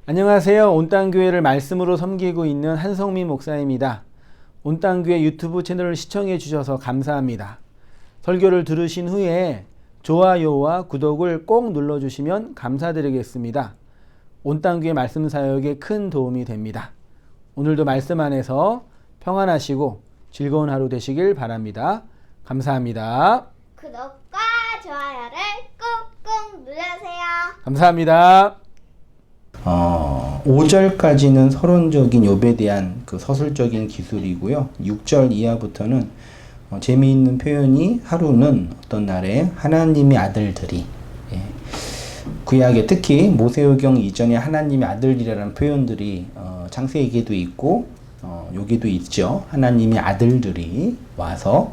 안녕하세요. 온땅교회를 말씀으로 섬기고 있는 한성민 목사입니다. 온땅교회 유튜브 채널을 시청해 주셔서 감사합니다. 설교를 들으신 후에 좋아요와 구독을 꼭 눌러주시면 감사드리겠습니다. 온땅교회 말씀 사역에 큰 도움이 됩니다. 오늘도 말씀 안에서 평안하시고 즐거운 하루 되시길 바랍니다. 감사합니다. 구독과 좋아요를 꾹꾹 눌러주세요. 감사합니다. 5절까지는 서론적인 욥에 대한 그 서술적인 기술이고요. 6절 이하부터는 재미있는 표현이 하루는 어떤 날에 하나님의 아들들이, 구약에 특히 모세오경 이전에 하나님의 아들이라는 표현들이 창세기에도 있고 여기도 있죠. 하나님의 아들들이 와서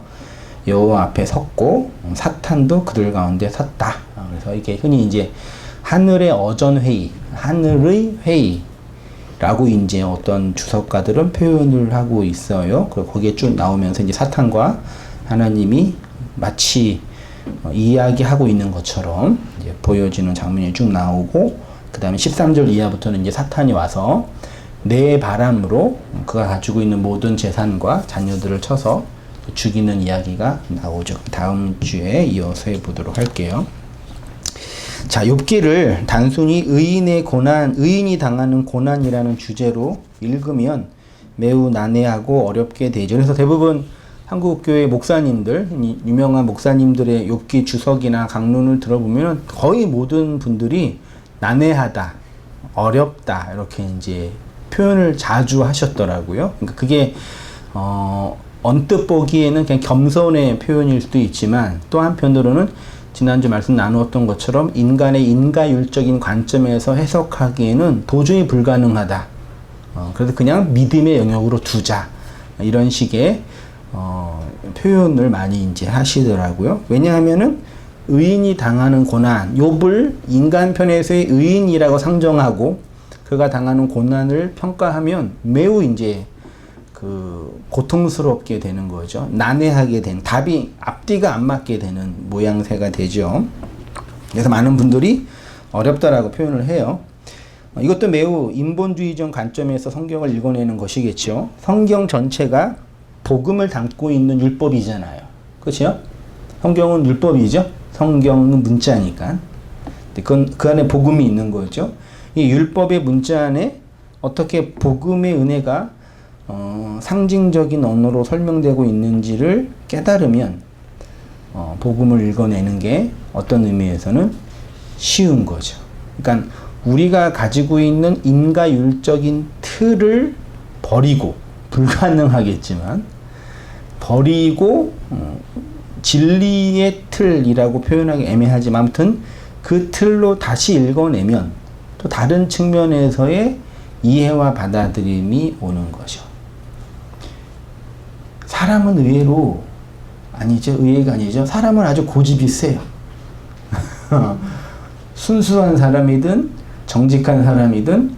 여호와 앞에 섰고 사탄도 그들 가운데 섰다. 그래서 이게 흔히 이제 하늘의 어전회의, 하늘의 회의라고 이제 어떤 주석가들은 표현을 하고 있어요. 그리고 거기에 쭉 나오면서 이제 사탄과 하나님이 마치 이야기하고 있는 것처럼 이제 보여지는 장면이 쭉 나오고, 그 다음에 13절 이하부터는 이제 사탄이 와서 내 바람으로 그가 가지고 있는 모든 재산과 자녀들을 쳐서 죽이는 이야기가 나오죠. 다음 주에 이어서 해보도록 할게요. 자, 욥기를 단순히 의인의 고난, 의인이 당하는 고난이라는 주제로 읽으면 매우 난해하고 어렵게 되죠. 그래서 대부분 한국교회 목사님들, 유명한 목사님들의 욥기 주석이나 강론을 들어보면 거의 모든 분들이 난해하다, 어렵다 이렇게 이제 표현을 자주 하셨더라고요. 그러니까 그게 언뜻 보기에는 그냥 겸손의 표현일 수도 있지만, 또 한편으로는 지난주 말씀 나누었던 것처럼 인간의 인가율적인 관점에서 해석하기에는 도저히 불가능하다. 그래서 그냥 믿음의 영역으로 두자. 이런 식의 표현을 많이 이제 하시더라고요. 왜냐하면은 의인이 당하는 고난, 욥을 인간 편에서의 의인이라고 상정하고 그가 당하는 고난을 평가하면 매우 이제 고통스럽게 되는 거죠. 난해하게 된, 답이 앞뒤가 안 맞게 되는 모양새가 되죠. 그래서 많은 분들이 어렵다라고 표현을 해요. 이것도 매우 인본주의적 관점에서 성경을 읽어내는 것이겠죠. 성경 전체가 복음을 담고 있는 율법이잖아요. 그렇죠? 성경은 율법이죠. 성경은 문자니까. 그 안에 복음이 있는 거죠. 이 율법의 문자 안에 어떻게 복음의 은혜가 상징적인 언어로 설명되고 있는지를 깨달으면 복음을 읽어내는 게 어떤 의미에서는 쉬운 거죠. 그러니까 우리가 가지고 있는 인가율적인 틀을 버리고, 불가능하겠지만 버리고 진리의 틀이라고 표현하기 애매하지만 아무튼 그 틀로 다시 읽어내면 또 다른 측면에서의 이해와 받아들임이 오는 거죠. 사람은 의외로, 아니죠, 의외가 아니죠. 사람은 아주 고집이 세요. 순수한 사람이든 정직한 사람이든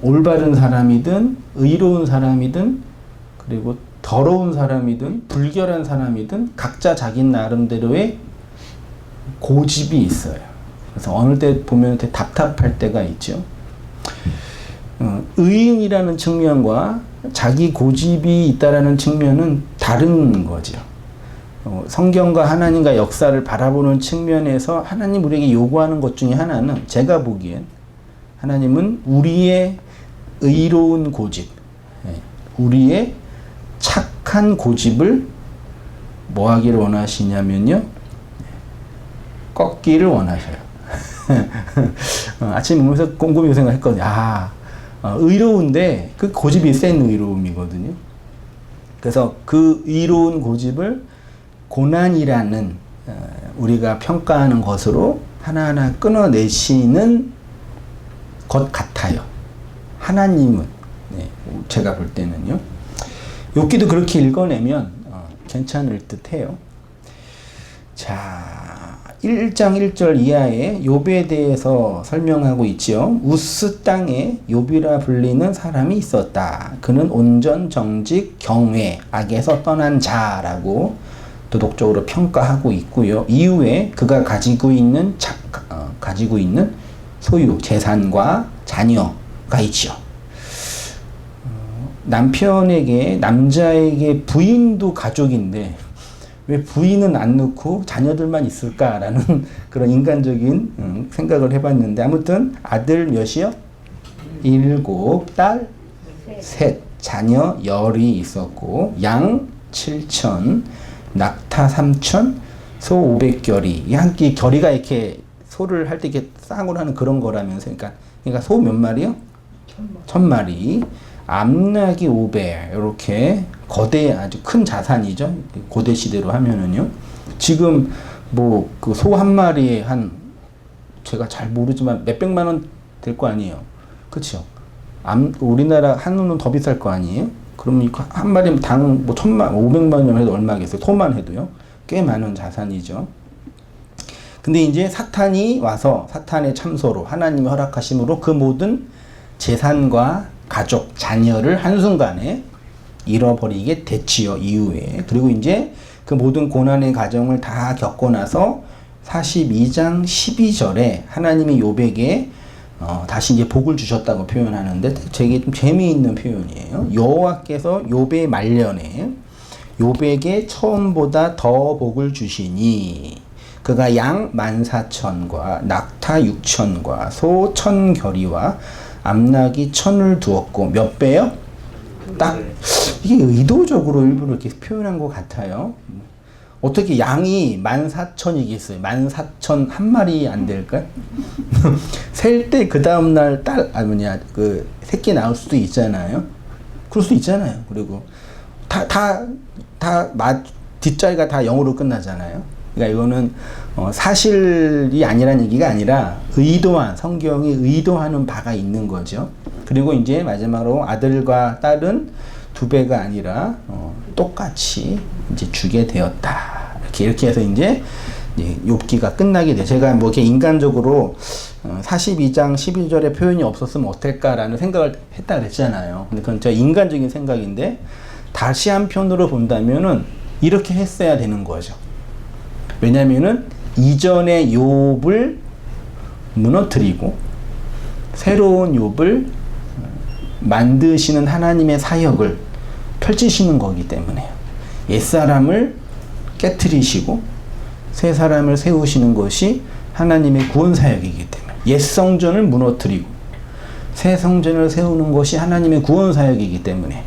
올바른 사람이든 의로운 사람이든 그리고 더러운 사람이든 불결한 사람이든 각자 자기 나름대로의 고집이 있어요. 그래서 어느 때 보면 되게 답답할 때가 있죠. 의인이라는 측면과 자기 고집이 있다라는 측면은 다른 거죠. 성경과 하나님과 역사를 바라보는 측면에서 하나님 우리에게 요구하는 것 중에 하나는, 제가 보기엔 하나님은 우리의 의로운 고집, 우리의 착한 고집을 뭐 하기를 원하시냐면요, 꺾기를 원하셔요. 아침에 보면서 곰곰이 생각했거든요. 의로운데 그 고집이 센 의로움이거든요. 그래서 그 의로운 고집을 고난이라는 우리가 평가하는 것으로 하나하나 끊어내시는 것 같아요. 하나님은, 제가 볼 때는요. 욥기도 그렇게 읽어내면 괜찮을 듯해요. 자, 1장 1절 이하에 욥에 대해서 설명하고 있지요. 우스 땅에 욥이라 불리는 사람이 있었다. 그는 온전 정직 경외 악에서 떠난 자라고 도덕적으로 평가하고 있고요. 이후에 그가 가지고 있는 소유, 재산과 자녀가 있죠. 남자에게 부인도 가족인데 왜 부인은 안 넣고 자녀들만 있을까라는 그런 인간적인 생각을 해봤는데, 아무튼 아들 몇이요? 7, 딸 3, 자녀 10이 있었고, 양 7천, 낙타 3천, 소 500결이. 한 끼 결이가 이렇게 소를 할 때 이렇게 쌍으로 하는 그런 거라면서, 그러니까 소 몇 마리요? 1000마리. 암낙이 500. 이렇게 거대 아주 큰 자산이죠. 고대 시대로 하면은요. 지금 뭐 그 소 한 마리에 한, 제가 잘 모르지만 몇백만 원 될 거 아니에요. 그렇죠? 우리나라 한우는 더 비쌀 거 아니에요? 그러면 한 마리면 당 뭐 1000만, 500만 원 해도 얼마겠어요? 소만 해도요. 꽤 많은 자산이죠. 근데 이제 사탄이 와서, 사탄의 참소로 하나님이 허락하심으로 그 모든 재산과 가족, 자녀를 한순간에 잃어버리게 됐지요, 이후에. 그리고 이제 그 모든 고난의 과정을 다 겪고 나서 42장 12절에 하나님이 욥에게 다시 이제 복을 주셨다고 표현하는데, 되게 좀 재미있는 표현이에요. 여호와께서 욥의 말년에 욥에게 처음보다 더 복을 주시니 그가 양 14,000과 낙타 6,000과 소 1,000결이와 암낙이 1,000을 두었고. 몇 배요? 딱 이게 의도적으로 일부러 이렇게 표현한 것 같아요. 어떻게 양이 14,000이겠어요? 14,000 한 마리 안 될까요? 셀 때 그 다음날 그 새끼 나올 수도 있잖아요. 그럴 수도 있잖아요. 그리고 뒷자리가 다 0으로 끝나잖아요. 그러니까 이거는 사실이 아니라는 얘기가 아니라 성경이 의도하는 바가 있는 거죠. 그리고 이제 마지막으로 아들과 딸은 2배가 아니라 똑같이 이제 주게 되었다. 이렇게 해서 이제 욥기가 끝나게 돼. 제가 뭐 이렇게 인간적으로 42장 11절에 표현이 없었으면 어떨까라는 생각을 했다 그랬잖아요. 근데 그건 저 인간적인 생각인데, 다시 한편으로 본다면은 이렇게 했어야 되는 거죠. 왜냐면은 이전의 욥을 무너뜨리고 새로운 욥을 만드시는 하나님의 사역을 펼치시는 거기 때문에요. 옛사람을 깨트리시고 새 사람을 세우시는 것이 하나님의 구원 사역이기 때문에, 옛 성전을 무너뜨리고 새 성전을 세우는 것이 하나님의 구원 사역이기 때문에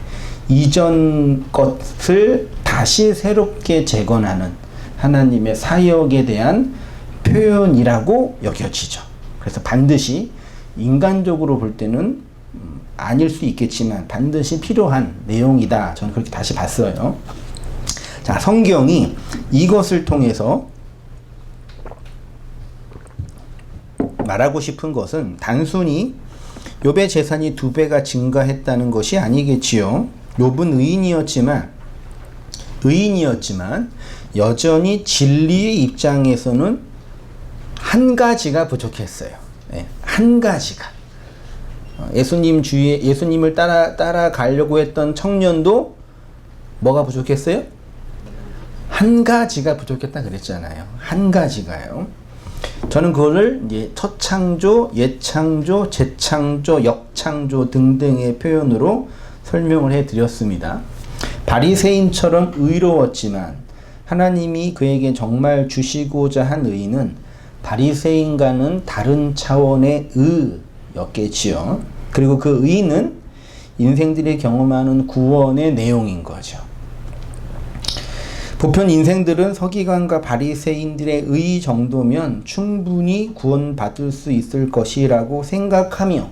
이전 것을 다시 새롭게 재건하는 하나님의 사역에 대한 표현이라고 여겨지죠. 그래서 반드시 인간적으로 볼 때는 아닐 수 있겠지만 반드시 필요한 내용이다. 저는 그렇게 다시 봤어요. 자, 성경이 이것을 통해서 말하고 싶은 것은 단순히 욥의 재산이 2배가 증가했다는 것이 아니겠지요. 욥은 의인이었지만 여전히 진리의 입장에서는 한 가지가 부족했어요. 네, 한 가지가. 예수님을 따라가려고 했던 청년도 뭐가 부족했어요? 한 가지가 부족했다 그랬잖아요. 한 가지가요. 저는 그거를 이제 첫창조, 옛창조, 재창조, 역창조 등등의 표현으로 설명을 해드렸습니다. 바리새인처럼 의로웠지만 하나님이 그에게 정말 주시고자 한 의는 바리새인과는 다른 차원의 의였겠지요. 그리고 그 의는 인생들이 경험하는 구원의 내용인 거죠. 보편 인생들은 서기관과 바리새인들의 의 정도면 충분히 구원받을 수 있을 것이라고 생각하며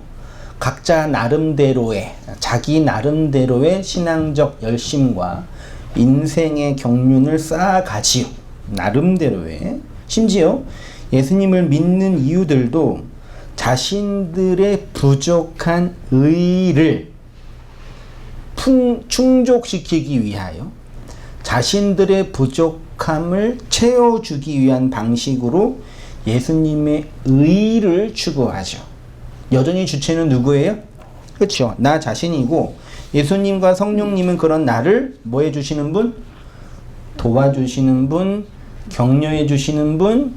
각자 나름대로의, 자기 나름대로의 신앙적 열심과 인생의 경륜을 쌓아가지요. 나름대로의. 심지어 예수님을 믿는 이유들도 자신들의 부족한 의를 충족시키기 위하여 자신들의 부족함을 채워주기 위한 방식으로 예수님의 의를 추구하죠. 여전히 주체는 누구예요? 그렇죠. 나 자신이고 예수님과 성령님은 그런 나를 뭐 해주시는 분? 도와주시는 분, 격려해 주시는 분,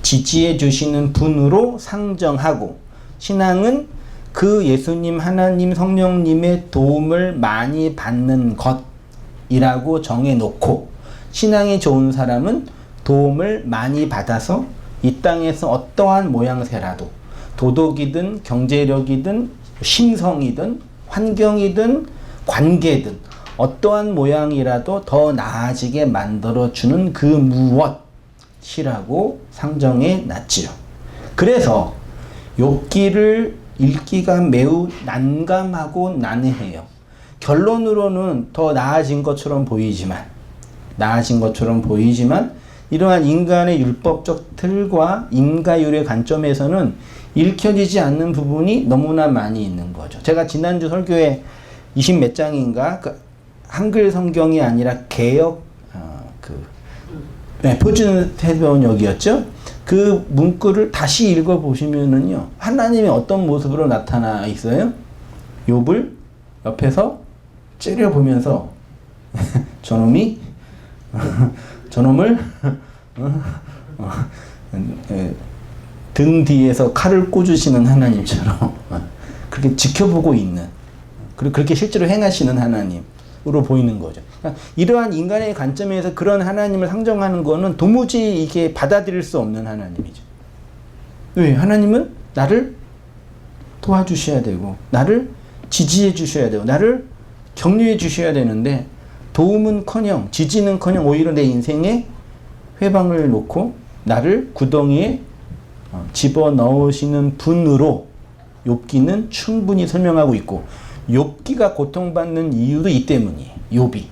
지지해 주시는 분으로 상정하고 신앙은 그 예수님, 하나님, 성령님의 도움을 많이 받는 것이라고 정해놓고, 신앙이 좋은 사람은 도움을 많이 받아서 이 땅에서 어떠한 모양새라도 도덕이든 경제력이든 심성이든 환경이든 관계든 어떠한 모양이라도 더 나아지게 만들어주는 그 무엇이라고 상정해 놨지요. 그래서 욥기를 읽기가 매우 난감하고 난해해요. 결론으로는 더 나아진 것처럼 보이지만 이러한 인간의 율법적 틀과 인가율의 관점에서는 읽혀지지 않는 부분이 너무나 많이 있는 거죠. 제가 지난주 설교에 20 몇 장인가 그 한글 성경이 아니라 개역 표준 해변역이었죠. 그 문구를 다시 읽어 보시면은요, 하나님이 어떤 모습으로 나타나 있어요? 욥을 옆에서 째려보면서 저놈을 등 뒤에서 칼을 꽂으시는 하나님처럼 그렇게 지켜보고 있는, 그리고 그렇게 실제로 행하시는 하나님으로 보이는 거죠. 그러니까 이러한 인간의 관점에서 그런 하나님을 상정하는 거는 도무지 이게 받아들일 수 없는 하나님이죠. 왜? 하나님은 나를 도와주셔야 되고, 나를 지지해 주셔야 되고, 나를 격려해 주셔야 되는데, 도움은커녕 지지는커녕 오히려 내 인생에 회방을 놓고 나를 구덩이에 집어넣으시는 분으로 욥기는 충분히 설명하고 있고, 욥기가 고통받는 이유도 이 때문이에요. 욥이.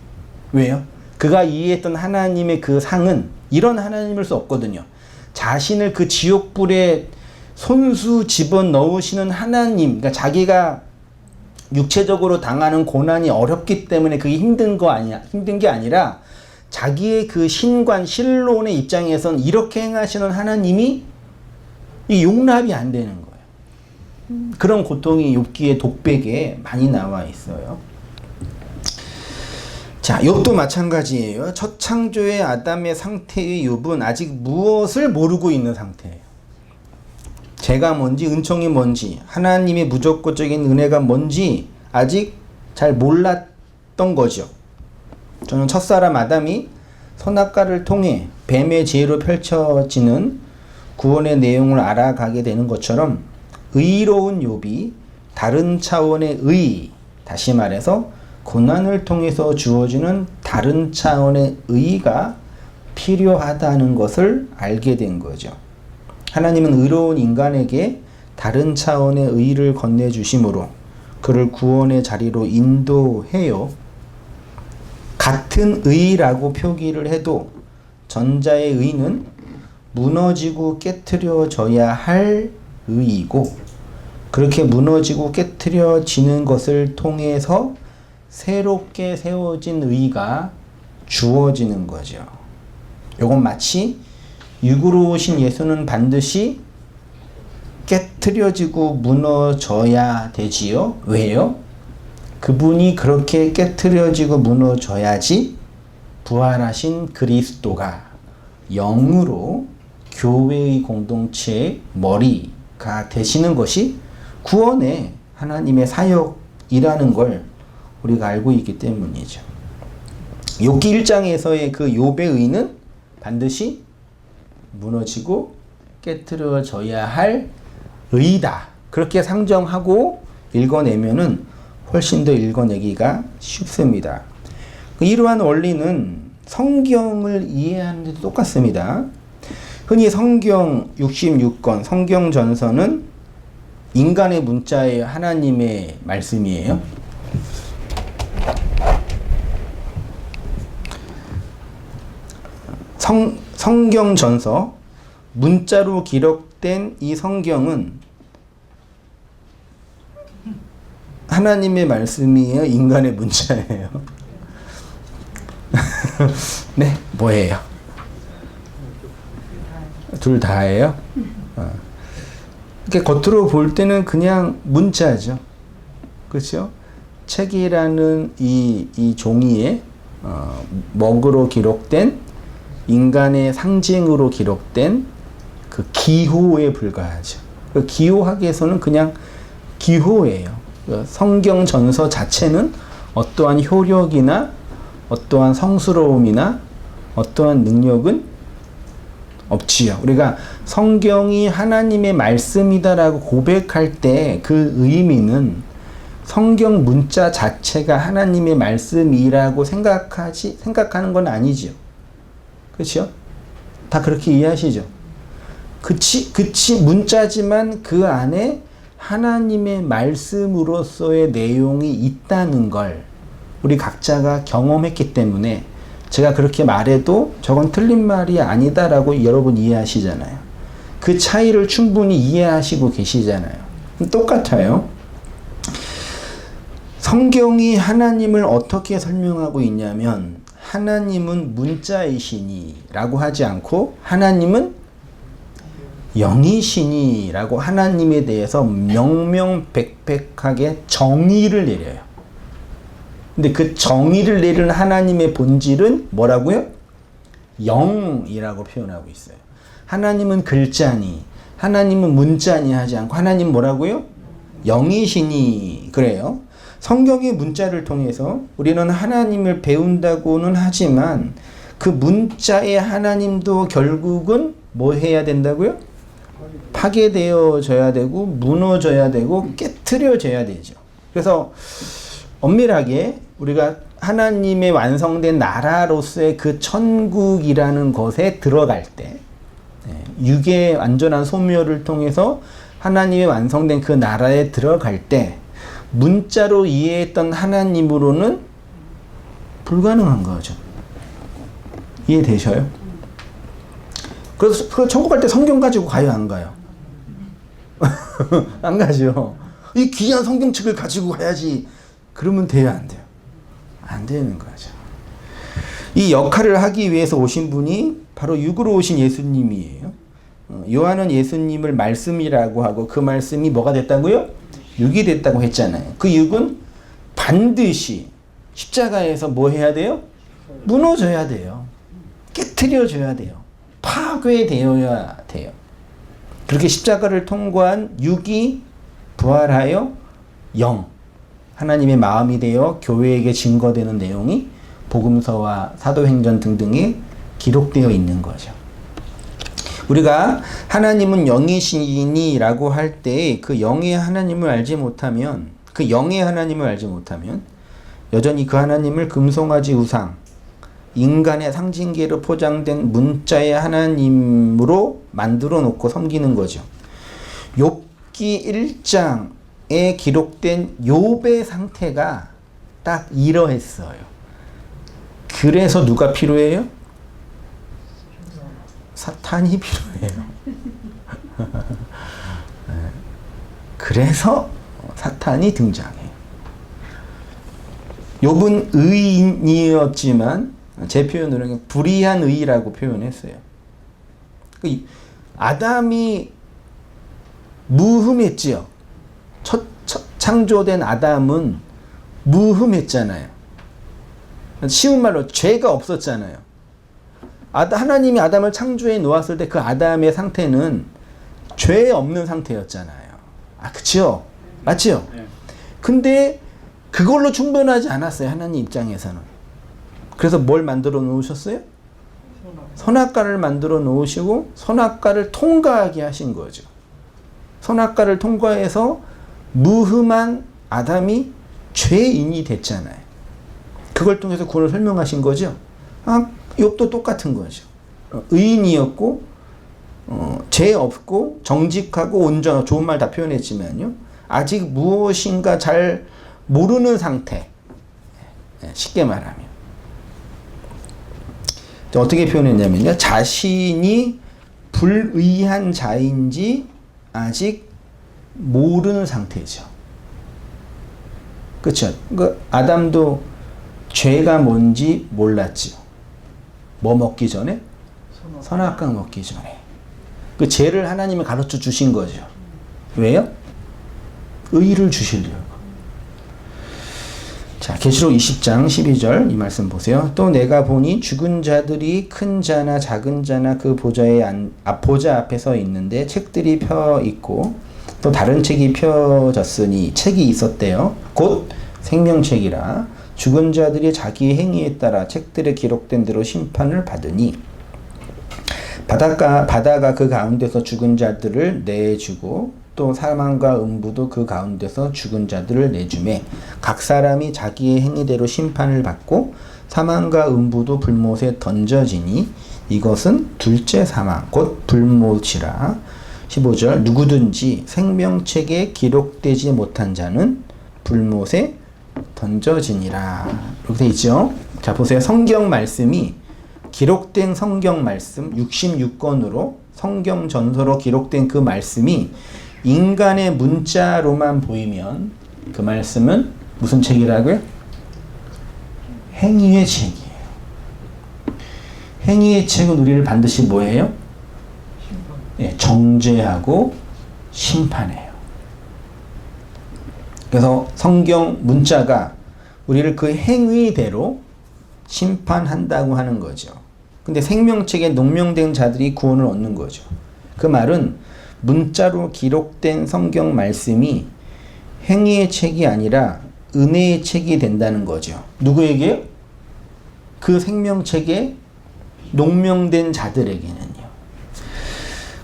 왜요? 그가 이해했던 하나님의 그 상은 이런 하나님일 수 없거든요. 자신을 그 지옥불에 손수 집어넣으시는 하나님, 그러니까 자기가 육체적으로 당하는 고난이 어렵기 때문에 그게 힘든 게 아니라 자기의 그 신관, 신론의 입장에선 이렇게 행하시는 하나님이 이 용납이 안 되는 거예요. 그런 고통이 욥기의 독백에 많이 나와 있어요. 자, 욥도 마찬가지예요. 첫 창조의 아담의 상태의 욥은 아직 무엇을 모르고 있는 상태예요. 죄가 뭔지, 은총이 뭔지, 하나님의 무조건적인 은혜가 뭔지 아직 잘 몰랐던 거죠. 저는 첫사람 아담이 선악과를 통해 뱀의 지혜로 펼쳐지는 구원의 내용을 알아가게 되는 것처럼 의로운 욥이 다른 차원의 의, 다시 말해서 고난을 통해서 주어지는 다른 차원의 의가 필요하다는 것을 알게 된 거죠. 하나님은 의로운 인간에게 다른 차원의 의를 건네주심으로 그를 구원의 자리로 인도해요. 같은 의라고 표기를 해도 전자의 의는 무너지고 깨트려져야 할 의이고, 그렇게 무너지고 깨트려지는 것을 통해서 새롭게 세워진 의가 주어지는 거죠. 요건 마치 육으로 오신 예수는 반드시 깨트려지고 무너져야 되지요. 왜요? 그분이 그렇게 깨트려지고 무너져야지 부활하신 그리스도가 영으로 교회의 공동체의 머리가 되시는 것이 구원의 하나님의 사역이라는 걸 우리가 알고 있기 때문이죠. 욥기 1장에서의 그 욥의 의는 반드시 무너지고 깨트려져야 할 의다. 그렇게 상정하고 읽어내면은 훨씬 더 읽어내기가 쉽습니다. 이러한 원리는 성경을 이해하는 데도 똑같습니다. 흔히 성경 66권, 성경 전서는 인간의 문자의 하나님의 말씀이에요. 성경 전서, 문자로 기록된 이 성경은 하나님의 말씀이에요? 인간의 문자예요? 네, 뭐예요? 둘 다예요? 이렇게 겉으로 볼 때는 그냥 문자죠. 그렇죠? 책이라는 이 종이에 먹으로 기록된 인간의 상징으로 기록된 그 기호에 불과하죠. 그 기호학에서는 그냥 기호예요. 그 성경 전서 자체는 어떠한 효력이나 어떠한 성스러움이나 어떠한 능력은 없지요. 우리가 성경이 하나님의 말씀이다라고 고백할 때 그 의미는 성경 문자 자체가 하나님의 말씀이라고 생각하는 건 아니지요. 그렇죠? 다 그렇게 이해하시죠? 그치 문자지만 그 안에 하나님의 말씀으로서의 내용이 있다는 걸 우리 각자가 경험했기 때문에 제가 그렇게 말해도 저건 틀린 말이 아니다라고 여러분 이해하시잖아요. 그 차이를 충분히 이해하시고 계시잖아요. 똑같아요. 성경이 하나님을 어떻게 설명하고 있냐면 하나님은 문자이시니 라고 하지 않고 하나님은 영이시니 라고 하나님에 대해서 명명백백하게 정의를 내려요. 근데 그 정의를 내리는 하나님의 본질은 뭐라고요? 영이라고 표현하고 있어요. 하나님은 글자니, 하나님은 문자니 하지 않고 하나님 뭐라고요? 영이시니 그래요. 성경의 문자를 통해서 우리는 하나님을 배운다고는 하지만 그 문자의 하나님도 결국은 뭐 해야 된다고요? 파괴되어져야 되고 무너져야 되고 깨트려져야 되죠. 그래서 엄밀하게 우리가 하나님의 완성된 나라로서의 그 천국이라는 것에 들어갈 때 육의 완전한 소멸을 통해서 하나님의 완성된 그 나라에 들어갈 때 문자로 이해했던 하나님으로는 불가능한 거죠. 이해되셔요? 그래서 천국 갈 때 성경 가지고 가요, 안 가요? 안 가죠. 이 귀한 성경책을 가지고 가야지. 그러면 돼요, 안 돼요? 안 되는 거죠. 이 역할을 하기 위해서 오신 분이 바로 육으로 오신 예수님이에요. 요한은 예수님을 말씀이라고 하고 그 말씀이 뭐가 됐다고요? 육이 됐다고 했잖아요. 그 육은 반드시 십자가에서 뭐 해야 돼요? 무너져야 돼요. 깨트려져야 돼요. 파괴되어야 돼요. 그렇게 십자가를 통과한 육이 부활하여 영, 하나님의 마음이 되어 교회에게 증거되는 내용이 복음서와 사도행전 등등에 기록되어 있는 거죠. 우리가 하나님은 영이시니라고 할 때 그 영의 하나님을 알지 못하면 여전히 그 하나님을 금송아지 우상, 인간의 상징계로 포장된 문자의 하나님으로 만들어 놓고 섬기는 거죠. 욥기 1장에 기록된 욥의 상태가 딱 이러했어요. 그래서 누가 필요해요? 사탄이 필요해요. 그래서 사탄이 등장해요. 욥은 의인이었지만 제 표현으로는 불의한 의라고 표현했어요. 아담이 무흠했지요. 첫 창조된 아담은 무흠했잖아요. 쉬운 말로 죄가 없었잖아요. 하나님이 아담을 창조해 놓았을 때 그 아담의 상태는 죄 없는 상태였잖아요. 그치요? 맞지요? 근데 그걸로 충분하지 않았어요. 하나님 입장에서는. 그래서 뭘 만들어 놓으셨어요? 선악과를 만들어 놓으시고 선악과를 통과하게 하신 거죠. 선악과를 통과해서 무흠한 아담이 죄인이 됐잖아요. 그걸 통해서 구원을 설명하신 거죠. 욥도 똑같은 거죠. 의인이었고 죄 없고 정직하고 온전하고 좋은 말 다 표현했지만요. 아직 무엇인가 잘 모르는 상태. 쉽게 말하면. 어떻게 표현했냐면요. 자신이 불의한 자인지 아직 모르는 상태죠. 그렇죠? 아담도 죄가 뭔지 몰랐죠. 뭐 먹기 전에? 선악과 먹기 전에. 그 죄를 하나님이 가르쳐 주신 거죠. 왜요? 의를 주시려고. 자, 계시록 20장 12절 이 말씀 보세요. 또 내가 보니 죽은 자들이 큰 자나 작은 자나 그 보좌 앞에 서 있는데 책들이 펴 있고 또 다른 책이 펴졌으니 책이 있었대요. 곧 생명책이라 죽은 자들이 자기 행위에 따라 책들에 기록된 대로 심판을 받으니 바다가 그 가운데서 죽은 자들을 내주고 또 사망과 음부도 그 가운데서 죽은 자들을 내주매 각 사람이 자기의 행위대로 심판을 받고 사망과 음부도 불못에 던져지니 이것은 둘째 사망 곧 불못이라. 15절 누구든지 생명책에 기록되지 못한 자는 불못에 던져지니라. 이렇게 되어 있죠. 자, 보세요. 성경 말씀이 기록된 성경 말씀 66권으로 성경 전서로 기록된 그 말씀이 인간의 문자로만 보이면 그 말씀은 무슨 책이라고요? 행위의 책이에요. 행위의 책은 우리를 반드시 뭐예요? 예, 정죄하고 심판해요. 그래서 성경 문자가 우리를 그 행위대로 심판한다고 하는 거죠. 근데 생명책에 농명된 자들이 구원을 얻는 거죠. 그 말은 문자로 기록된 성경 말씀이 행위의 책이 아니라 은혜의 책이 된다는 거죠. 누구에게요? 그 생명책에 농명된 자들에게는요.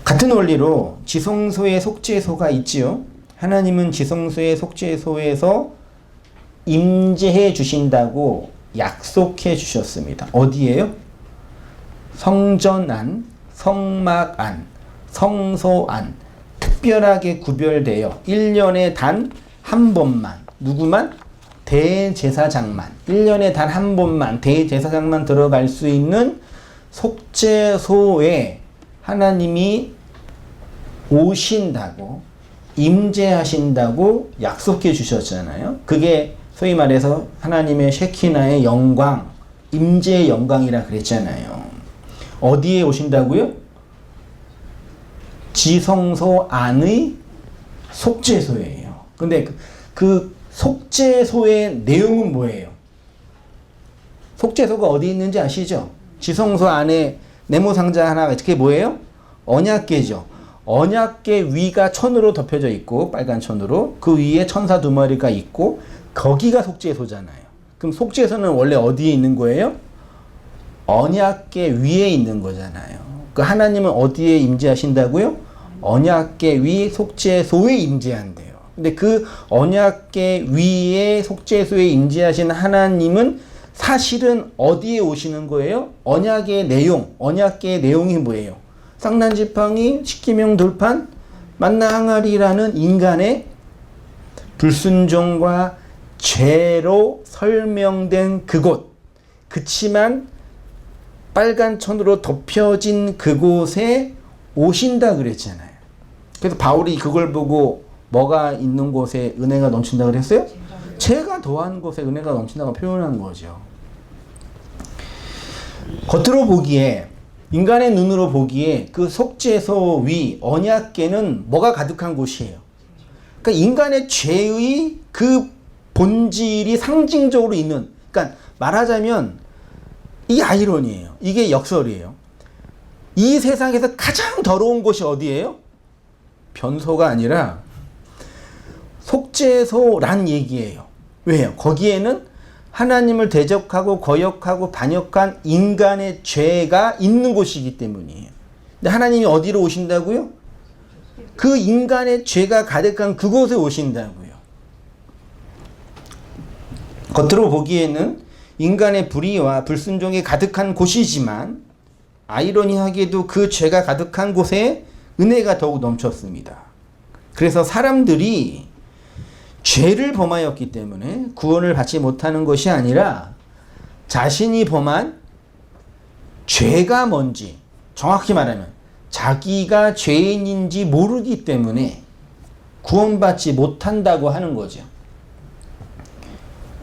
같은 원리로 지성소에 속죄소가 있지요. 하나님은 지성소의 속죄소에서 임재해 주신다고 약속해 주셨습니다. 어디에요? 성전 안, 성막 안, 성소 안 특별하게 구별되어 1년에 단 한 번만 누구만? 대제사장만 1년에 단 한 번만 대제사장만 들어갈 수 있는 속죄소에 하나님이 오신다고 임재하신다고 약속해 주셨잖아요. 그게 소위 말해서 하나님의 셰키나의 영광, 임재의 영광이라 그랬잖아요. 어디에 오신다고요? 지성소 안의 속죄소예요. 근데 그 속죄소의 내용은 뭐예요? 속죄소가 어디 있는지 아시죠? 지성소 안에 네모상자 하나가 그게 뭐예요? 언약궤죠. 언약궤 위가 천으로 덮여져 있고 빨간 천으로 그 위에 천사 두 마리가 있고 거기가 속죄소잖아요. 그럼 속죄소는 원래 어디에 있는 거예요? 언약궤 위에 있는 거잖아요. 그 하나님은 어디에 임재하신다고요? 언약궤 위 속죄소에 임재한대요. 근데 그 언약궤 위에 속죄소에 임재하신 하나님은 사실은 어디에 오시는 거예요? 언약의 내용, 언약궤의 내용이 뭐예요? 쌍난지팡이, 십계명 돌판, 만나 항아리라는 인간의 불순종과 죄로 설명된 그곳. 그치만 빨간 천으로 덮여진 그곳에 오신다 그랬잖아요. 그래서 바울이 그걸 보고 뭐가 있는 곳에 은혜가 넘친다 그랬어요? 죄가 더한 곳에 은혜가 넘친다고 표현한 거죠. 겉으로 보기에 인간의 눈으로 보기에 그 속죄소 위 언약궤는 뭐가 가득한 곳이에요? 그러니까 인간의 죄의 그 본질이 상징적으로 있는, 그러니까 말하자면 이게 아이러니예요. 이게 역설이에요. 이 세상에서 가장 더러운 곳이 어디예요? 변소가 아니라 속죄소란 얘기예요. 왜요? 거기에는 하나님을 대적하고 거역하고 반역한 인간의 죄가 있는 곳이기 때문이에요. 근데 하나님이 어디로 오신다고요? 그 인간의 죄가 가득한 그곳에 오신다고요. 겉으로 보기에는 인간의 불의와 불순종이 가득한 곳이지만 아이러니하게도 그 죄가 가득한 곳에 은혜가 더욱 넘쳤습니다. 그래서 사람들이 죄를 범하였기 때문에 구원을 받지 못하는 것이 아니라 자신이 범한 죄가 뭔지 정확히 말하면 자기가 죄인인지 모르기 때문에 구원받지 못한다고 하는 거죠.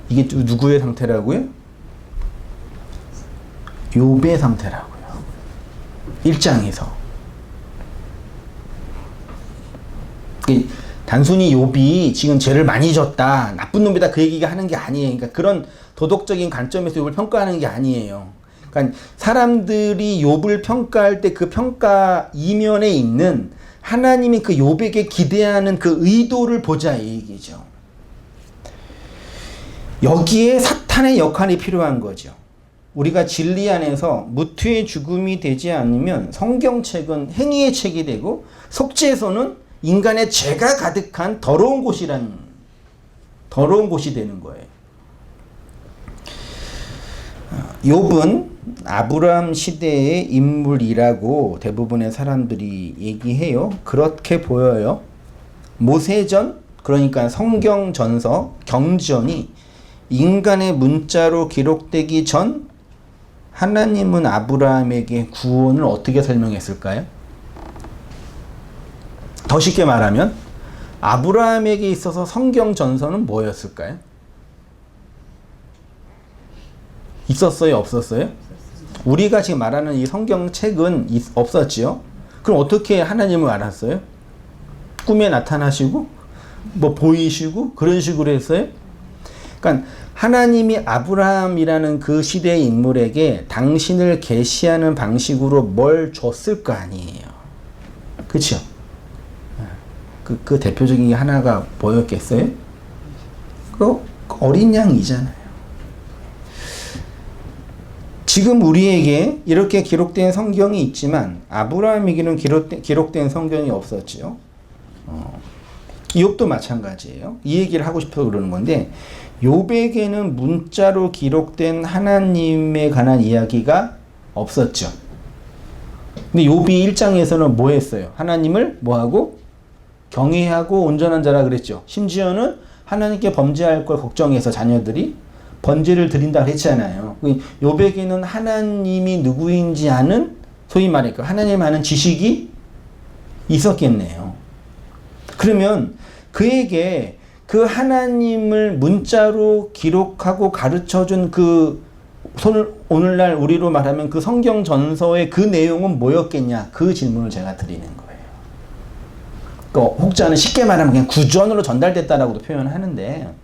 이게 누구의 상태라고요? 욥의 상태라고요. 1장에서. 단순히 욥이 지금 죄를 많이 졌다, 나쁜 놈이다 그 얘기가 하는 게 아니에요. 그러니까 그런 도덕적인 관점에서 욥을 평가하는 게 아니에요. 그러니까 사람들이 욥을 평가할 때 그 평가 이면에 있는 하나님이 그 욥에게 기대하는 그 의도를 보자 이 얘기죠. 여기에 사탄의 역할이 필요한 거죠. 우리가 진리 안에서 무투의 죽음이 되지 않으면 성경책은 행위의 책이 되고 속죄소는 인간의 죄가 가득한 더러운 곳이 되는 거예요. 욥은 아브라함 시대의 인물이라고 대부분의 사람들이 얘기해요. 그렇게 보여요. 모세전, 그러니까 성경 전서, 경전이 인간의 문자로 기록되기 전 하나님은 아브라함에게 구원을 어떻게 설명했을까요? 더 쉽게 말하면 아브라함에게 있어서 성경 전서는 뭐였을까요? 있었어요? 없었어요? 우리가 지금 말하는 이 성경책은 없었지요? 그럼 어떻게 하나님을 알았어요? 꿈에 나타나시고 뭐 보이시고 그런 식으로 했어요? 그러니까 하나님이 아브라함이라는 그 시대의 인물에게 당신을 계시하는 방식으로 뭘 줬을 거 아니에요. 그렇죠? 그 대표적인 게 하나가 뭐였겠어요? 그 어린 양이잖아요. 지금 우리에게 이렇게 기록된 성경이 있지만 아브라함에게는 기록된 성경이 없었지요. 욥도 마찬가지예요. 이 얘기를 하고 싶어서 그러는 건데 욥에게는 문자로 기록된 하나님에 관한 이야기가 없었죠. 근데 욥이 1장에서는 뭐 했어요? 하나님을 뭐하고? 경외하고 온전한 자라 그랬죠. 심지어는 하나님께 범죄할 걸 걱정해서 자녀들이 번제를 드린다 그랬잖아요. 욥에게는 하나님이 누구인지 아는, 소위 말해 하나님 아는 지식이 있었겠네요. 그러면 그에게 그 하나님을 문자로 기록하고 가르쳐준 오늘날 우리로 말하면 그 성경 전서의 그 내용은 뭐였겠냐? 그 질문을 제가 드리는 거예요. 혹자는 쉽게 말하면 그냥 구전으로 전달됐다라고도 표현하는데,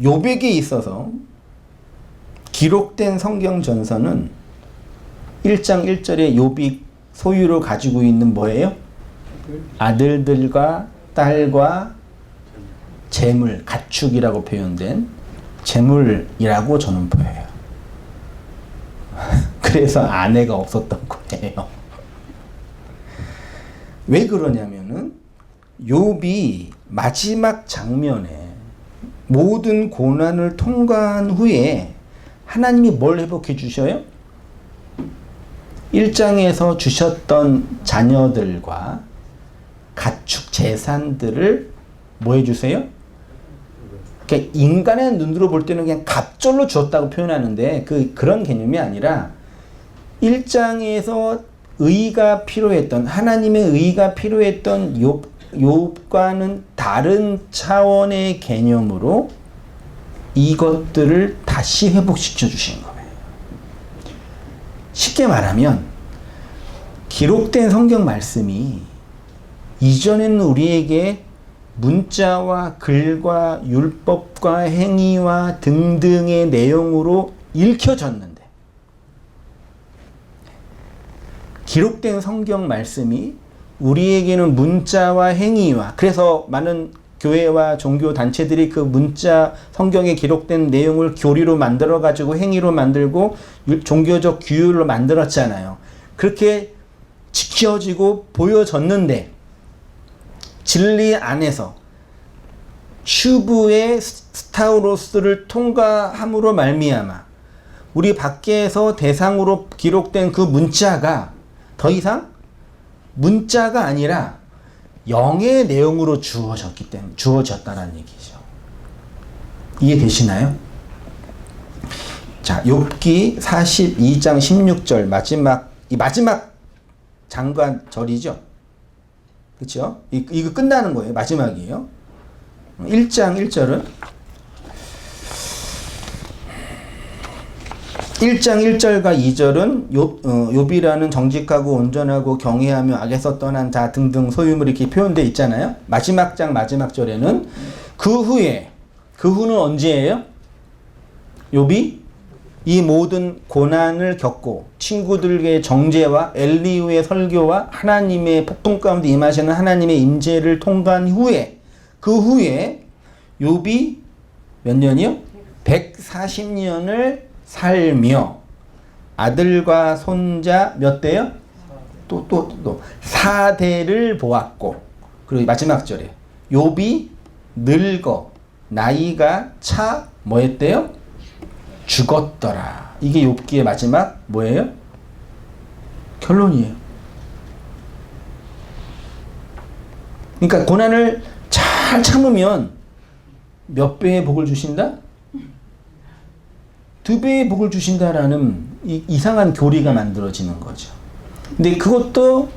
욥에게 있어서 기록된 성경 전서는 1장 1절에 욥이 소유로 가지고 있는 뭐예요? 아들들과 딸과 재물, 가축이라고 표현된 재물이라고 저는 보여요. 그래서 아내가 없었던 거예요. 왜 그러냐면은 욥이 마지막 장면에 모든 고난을 통과한 후에 하나님이 뭘 회복해 주셔요? 1장에서 주셨던 자녀들과 가축 재산들을 뭐 해주세요? 그러니까 인간의 눈으로 볼 때는 그냥 갑절로 주었다고 표현하는데 그런 개념이 아니라 1장에서 의가 필요했던, 하나님의 의가 필요했던 욥과는 다른 차원의 개념으로 이것들을 다시 회복시켜 주신 거예요. 쉽게 말하면 기록된 성경 말씀이 이전에는 우리에게 문자와 글과 율법과 행위와 등등의 내용으로 읽혀졌는데 기록된 성경 말씀이 우리에게는 문자와 행위와, 그래서 많은 교회와 종교 단체들이 그 문자 성경에 기록된 내용을 교리로 만들어 가지고 행위로 만들고 종교적 규율로 만들었잖아요. 그렇게 지켜지고 보여졌는데 진리 안에서 슈브의 스타우로스를 통과함으로 말미암아 우리 밖에서 대상으로 기록된 그 문자가 더 이상 문자가 아니라 영의 내용으로 주어졌다는 얘기죠. 이해되시나요? 자, 욥기 42장 16절 마지막 장과 절이죠. 그렇죠? 이거 끝나는 거예요. 마지막이에요. 1장 1절은 1장 1절과 2절은 욥이라는 정직하고 온전하고 경외하며 악에서 떠난 자 등등 소유물이 이렇게 표현되어 있잖아요. 마지막 장 마지막 절에는 그 후는 언제예요? 욥이 이 모든 고난을 겪고 친구들의 정죄와 엘리후의 설교와 하나님의 폭풍 가운데 임하시는 하나님의 임재를 통과한 후에 그 후에 욥이 몇 년이요? 140년을 살며 아들과 손자 몇 대요? 또 4대를 보았고 그리고 마지막 절에 욥이 늙어 나이가 차 뭐했대요? 죽었더라. 이게 욥기의 마지막 뭐예요? 결론이에요. 그러니까 고난을 잘 참으면 몇 배의 복을 주신다? 2배의 복을 주신다라는 이상한 교리가 만들어지는 거죠. 근데 그것도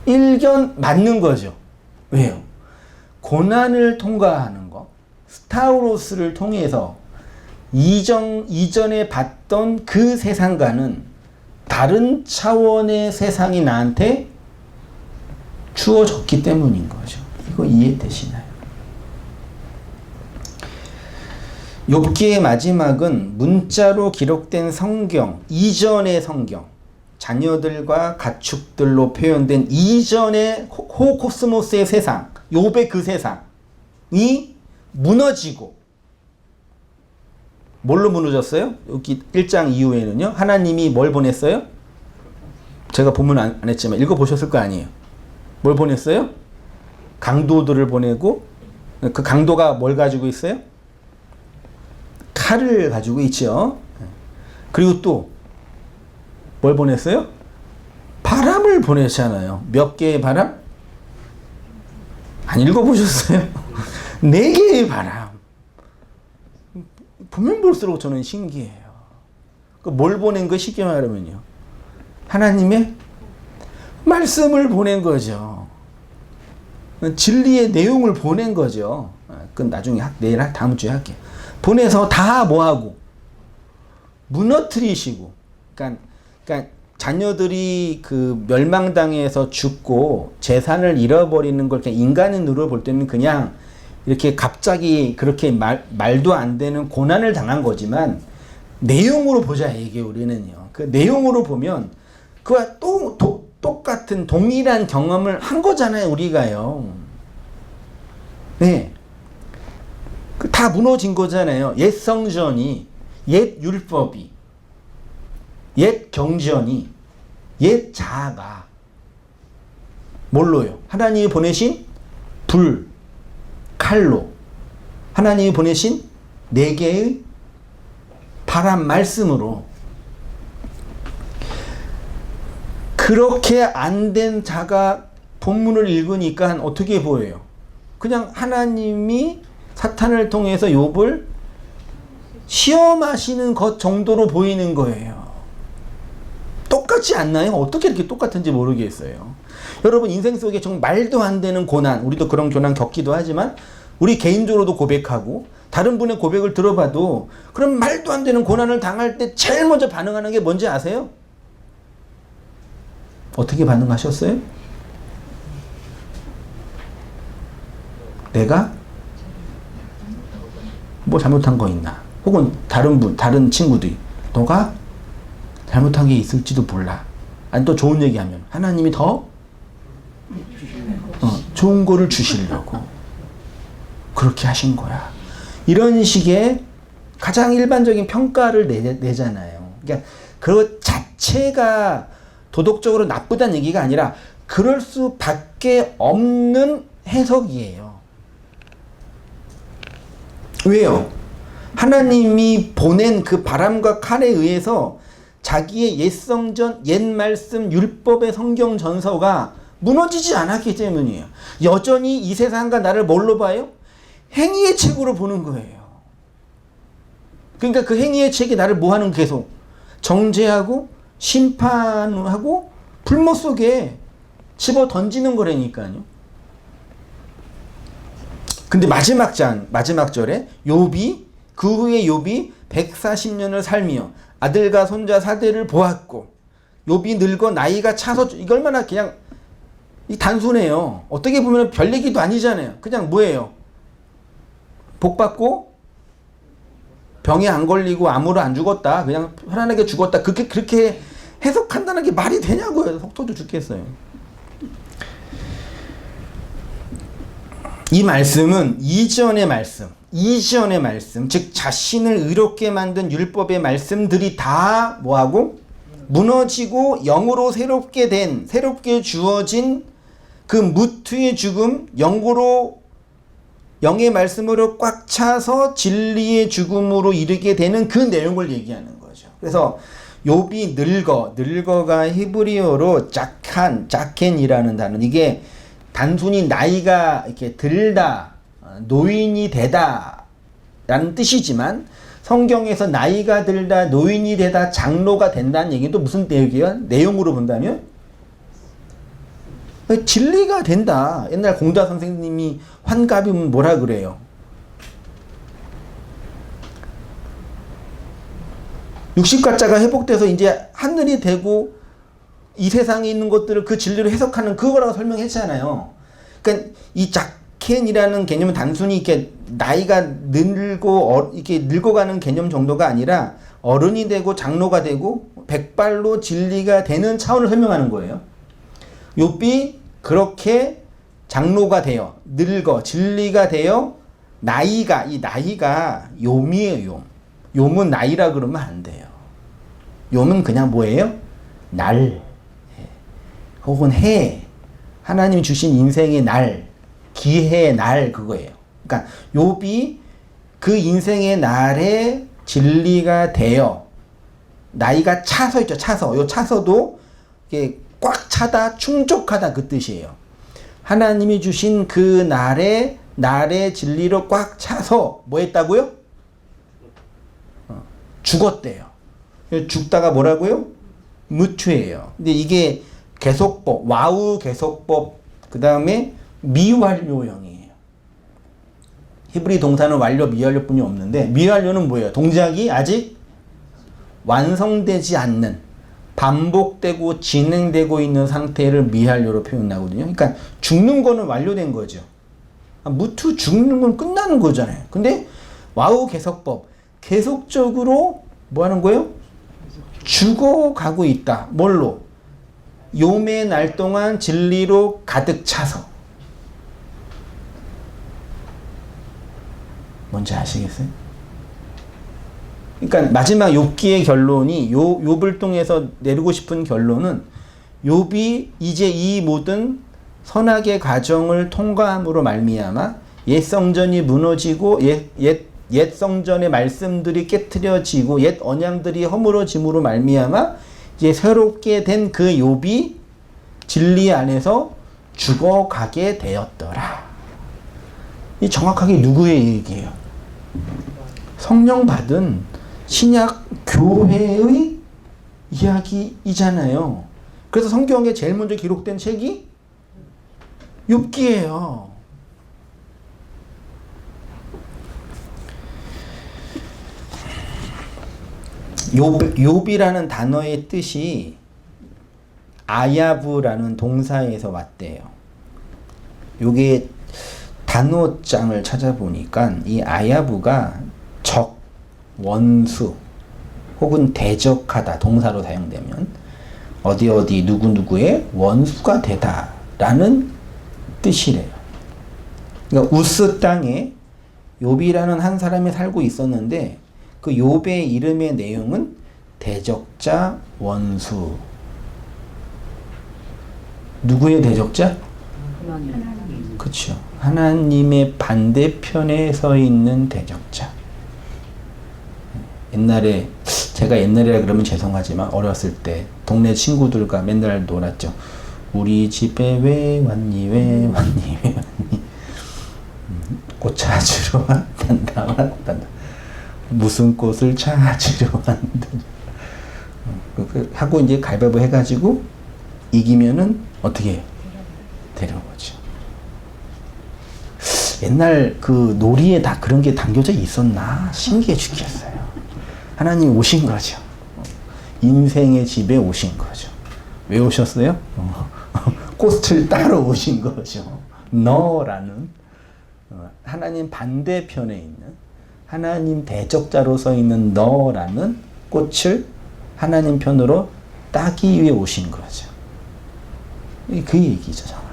일견 맞는 거죠. 왜요? 고난을 통과하는 거, 스타우로스를 통해서 이전에 봤던 그 세상과는 다른 차원의 세상이 나한테 주어졌기 때문인 거죠. 이거 이해되시나요? 욥기의 마지막은 문자로 기록된 성경, 이전의 성경, 자녀들과 가축들로 표현된 이전의 호코스모스의 세상, 욥의 그 세상이 무너지고 뭘로 무너졌어요? 여기 1장 이후에는요. 하나님이 뭘 보냈어요? 제가 본문 안 했지만 읽어보셨을 거 아니에요. 뭘 보냈어요? 강도들을 보내고 그 강도가 뭘 가지고 있어요? 칼을 가지고 있죠. 그리고 또 뭘 보냈어요? 바람을 보냈잖아요. 몇 개의 바람? 안 읽어보셨어요? 4개의 바람. 보면 볼수록 저는 신기해요. 뭘 보낸 거 쉽게 말하면요. 하나님의 말씀을 보낸 거죠. 진리의 내용을 보낸 거죠. 그건 나중에 내일 다음 주에 할게요. 보내서 다 뭐하고 무너뜨리시고 그러니까 자녀들이 그 멸망당해서 죽고 재산을 잃어버리는 걸 그냥 인간의 눈으로 볼 때는 그냥 이렇게 갑자기 그렇게 말도 안 되는 고난을 당한 거지만 내용으로 보자 이게 우리는요. 그 내용으로 보면 그와 똑같은 동일한 경험을 한 거잖아요 우리가요. 네. 다 무너진 거잖아요. 옛 성전이, 옛 율법이, 옛 경전이, 옛 자아가 뭘로요? 하나님이 보내신 불, 칼로 하나님이 보내신 4개의 바람 말씀으로 그렇게 안 된 자가 본문을 읽으니까 어떻게 보여요? 그냥 하나님이 사탄을 통해서 욥을 시험하시는 것 정도로 보이는 거예요. 똑같지 않나요? 어떻게 이렇게 똑같은지 모르겠어요. 여러분 인생 속에 정말 말도 안 되는 고난, 우리도 그런 고난 겪기도 하지만 우리 개인적으로도 고백하고 다른 분의 고백을 들어봐도 그런 말도 안 되는 고난을 당할 때 제일 먼저 반응하는 게 뭔지 아세요? 어떻게 반응하셨어요? 내가 뭐 잘못한 거 있나? 혹은 다른 친구들이 너가 잘못한 게 있을지도 몰라. 아니 또 좋은 얘기하면 하나님이 더 좋은 거를 주시려고 그렇게 하신 거야. 이런 식의 가장 일반적인 평가를 내잖아요. 그러니까 그 자체가 도덕적으로 나쁘다는 얘기가 아니라 그럴 수밖에 없는 해석이에요. 왜요? 하나님이 보낸 그 바람과 칼에 의해서 자기의 옛 성전, 옛 말씀, 율법의 성경 전서가 무너지지 않았기 때문이에요. 여전히 이 세상과 나를 뭘로 봐요? 행위의 책으로 보는 거예요. 그러니까 그 행위의 책이 나를 뭐하는 계속 정죄하고 심판하고 불못 속에 집어 던지는 거라니까요. 근데 마지막 절에 욥이 그 후에 욥이 140년을 살며 아들과 손자 4대를 보았고 욥이 늙어 나이가 차서 이거 얼마나 그냥 이 단순해요. 어떻게 보면 별 얘기도 아니잖아요. 그냥 뭐예요? 복 받고 병에 안 걸리고 암으로 안 죽었다. 그냥 편안하게 죽었다. 그렇게 해석한다는 게 말이 되냐고요. 속 터져 죽겠어요. 이 말씀은 이전의 말씀, 즉 자신을 의롭게 만든 율법의 말씀들이 다 뭐하고? 무너지고 영으로 새롭게 주어진 그 무투의 죽음, 영의 말씀으로 꽉 차서 진리의 죽음으로 이르게 되는 그 내용을 얘기하는 거죠. 그래서 욥이 늙어가 히브리어로 자켄이라는 단어. 이게 단순히 나이가 이렇게 들다, 노인이 되다 라는 뜻이지만 성경에서 나이가 들다, 노인이 되다, 장로가 된다는 얘기도 무슨 내용으로 본다면 진리가 된다. 옛날 공자 선생님이 환갑이면 뭐라 그래요? 60가짜가 회복돼서 이제 하늘이 되고 이 세상에 있는 것들을 그 진리로 해석하는 그거라고 설명했잖아요. 그러니까 이 자켄이라는 개념은 단순히 이렇게 나이가 이렇게 늙어가는 개념 정도가 아니라 어른이 되고 장로가 되고 백발로 진리가 되는 차원을 설명하는 거예요. 욥이 그렇게 장로가 되어 늙어 진리가 되어 이 나이가 욤이에요. 욤은 나이라 그러면 안 돼요. 욤은 그냥 뭐예요? 날 혹은 해, 하나님이 주신 인생의 날, 기회의 날, 그거예요. 그러니까 욥이 그 인생의 날에 진리가 되어 나이가 차서 있죠. 요 차서도 이게 꽉 차다, 충족하다 그 뜻이에요. 하나님이 주신 그 날의 진리로 꽉 차서 뭐 했다고요? 죽었대요. 죽다가 뭐라고요? 무투예요. 근데 이게 계속법, 와우 계속법, 그 다음에 미완료형이에요. 히브리 동사는 완료, 미완료뿐이 없는데 미완료는 뭐예요? 동작이 아직 완성되지 않는, 반복되고 진행되고 있는 상태를 미완료로 표현하거든요. 그러니까 죽는 거는 완료된 거죠. 무투 죽는 건 끝나는 거잖아요. 근데 와우 계속법, 계속적으로 뭐 하는 거예요? 죽어가고 있다. 뭘로? 욤의 날 동안 진리로 가득 차서. 뭔지 아시겠어요? 그러니까 마지막 욥기의 결론이 욥을 통해서 내리고 싶은 결론은 욥이 이제 이 모든 선악의 과정을 통과함으로 말미암아 옛 성전이 무너지고 옛 성전의 말씀들이 깨트려지고 옛 언양들이 허물어짐으로 말미암아 이제 새롭게 된 그 욥이 진리 안에서 죽어가게 되었더라. 이 정확하게 누구의 얘기예요? 성령 받은 신약 교회의 이야기이잖아요. 그래서 성경에 제일 먼저 기록된 책이 욥기예요. 욥이라는 단어의 뜻이 아야브라는 동사에서 왔대요. 요게 단어장을 찾아보니까 이 아야브가 적, 원수 혹은 대적하다 동사로 사용되면 어디 누구누구의 원수가 되다 라는 뜻이래요. 그러니까 우스 땅에 욥이라는 한 사람이 살고 있었는데 그 욥의 이름의 내용은 대적자, 원수. 누구의 대적자? 하나님. 그렇죠. 하나님의 반대편에 서 있는 대적자. 제가 옛날이라 그러면 죄송하지만 어렸을 때 동네 친구들과 맨날 놀았죠. 우리 집에 왜 왔니? 꽃 찾으러 왔단다. 무슨 꽃을 찾으러 왔는데 하고 이제 가위바위보 해가지고 이기면은 어떻게 데려오죠. 옛날 그 놀이에 다 그런 게 담겨져 있었나 신기해 죽겠어요. 하나님 오신 거죠. 인생의 집에 오신 거죠. 왜 오셨어요? 꽃을 따러 오신 거죠. 너라는 하나님 반대편에 있는 하나님 대적자로 서 있는 너라는 꽃을 하나님 편으로 따기 위해 오신 거죠. 그 얘기죠, 정확하게.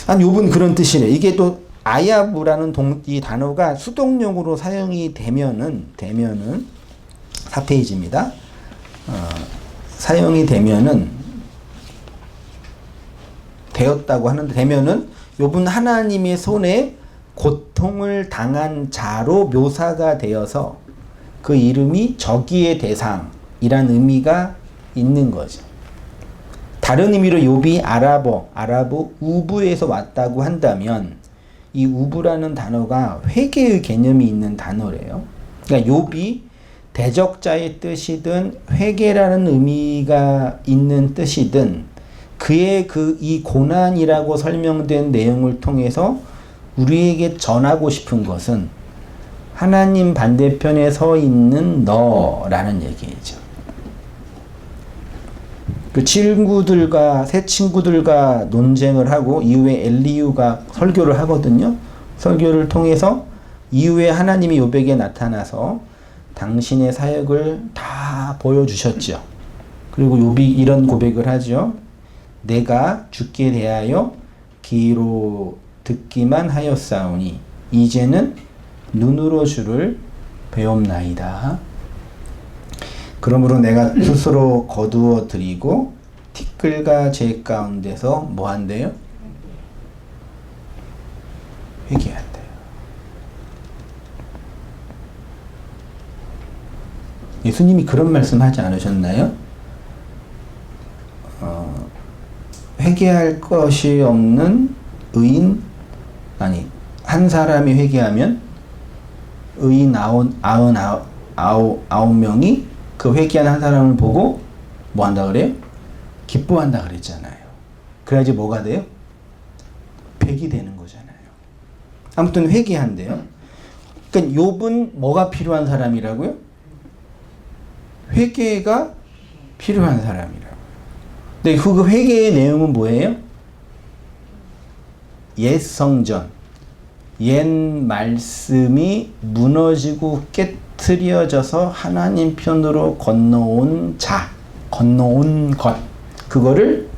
한 요번 그런 뜻이네. 이게 또 아야부라는 이 단어가 수동용으로 사용이 되면은 4페이지입니다. 사용이 되면은 되었다고 하는데 되면은 요번 하나님의 손에 고통을 당한 자로 묘사가 되어서 그 이름이 저기의 대상이란 의미가 있는 거죠. 다른 의미로 욥이 아랍어 우부에서 왔다고 한다면 이 우부라는 단어가 회개의 개념이 있는 단어래요. 그러니까 욥이 대적자의 뜻이든 회개라는 의미가 있는 뜻이든 그의 이 고난이라고 설명된 내용을 통해서 우리에게 전하고 싶은 것은 하나님 반대편에 서 있는 너라는 얘기죠. 그 새 친구들과 논쟁을 하고 이후에 엘리후가 설교를 하거든요. 설교를 통해서 이후에 하나님이 욥에게 나타나서 당신의 사역을 다 보여주셨죠. 그리고 욥이 이런 고백을 하죠. 내가 주께 대하여 귀로 듣기만 하였사오니 이제는 눈으로 주를 배움나이다. 그러므로 내가 스스로 거두어 드리고 티끌과 재 가운데서 뭐 한대요? 회개한대요. 예수님이 그런 말씀 하지 않으셨나요? 회개할 것이 없는 의인, 한 사람이 회개하면 의인 99명이 그 회개한 한 사람을 보고 뭐 한다 그래요? 기뻐한다 그랬잖아요. 그래야지 뭐가 돼요? 백이 되는 거잖아요. 아무튼 회개한대요. 그러니까 욥은 뭐가 필요한 사람이라고요? 회개가 필요한 사람이라고. 근데 그 회개의 내용은 뭐예요? 옛 성전, 옛 말씀이 무너지고 깨트려져서 하나님 편으로 건너온 것, 그거를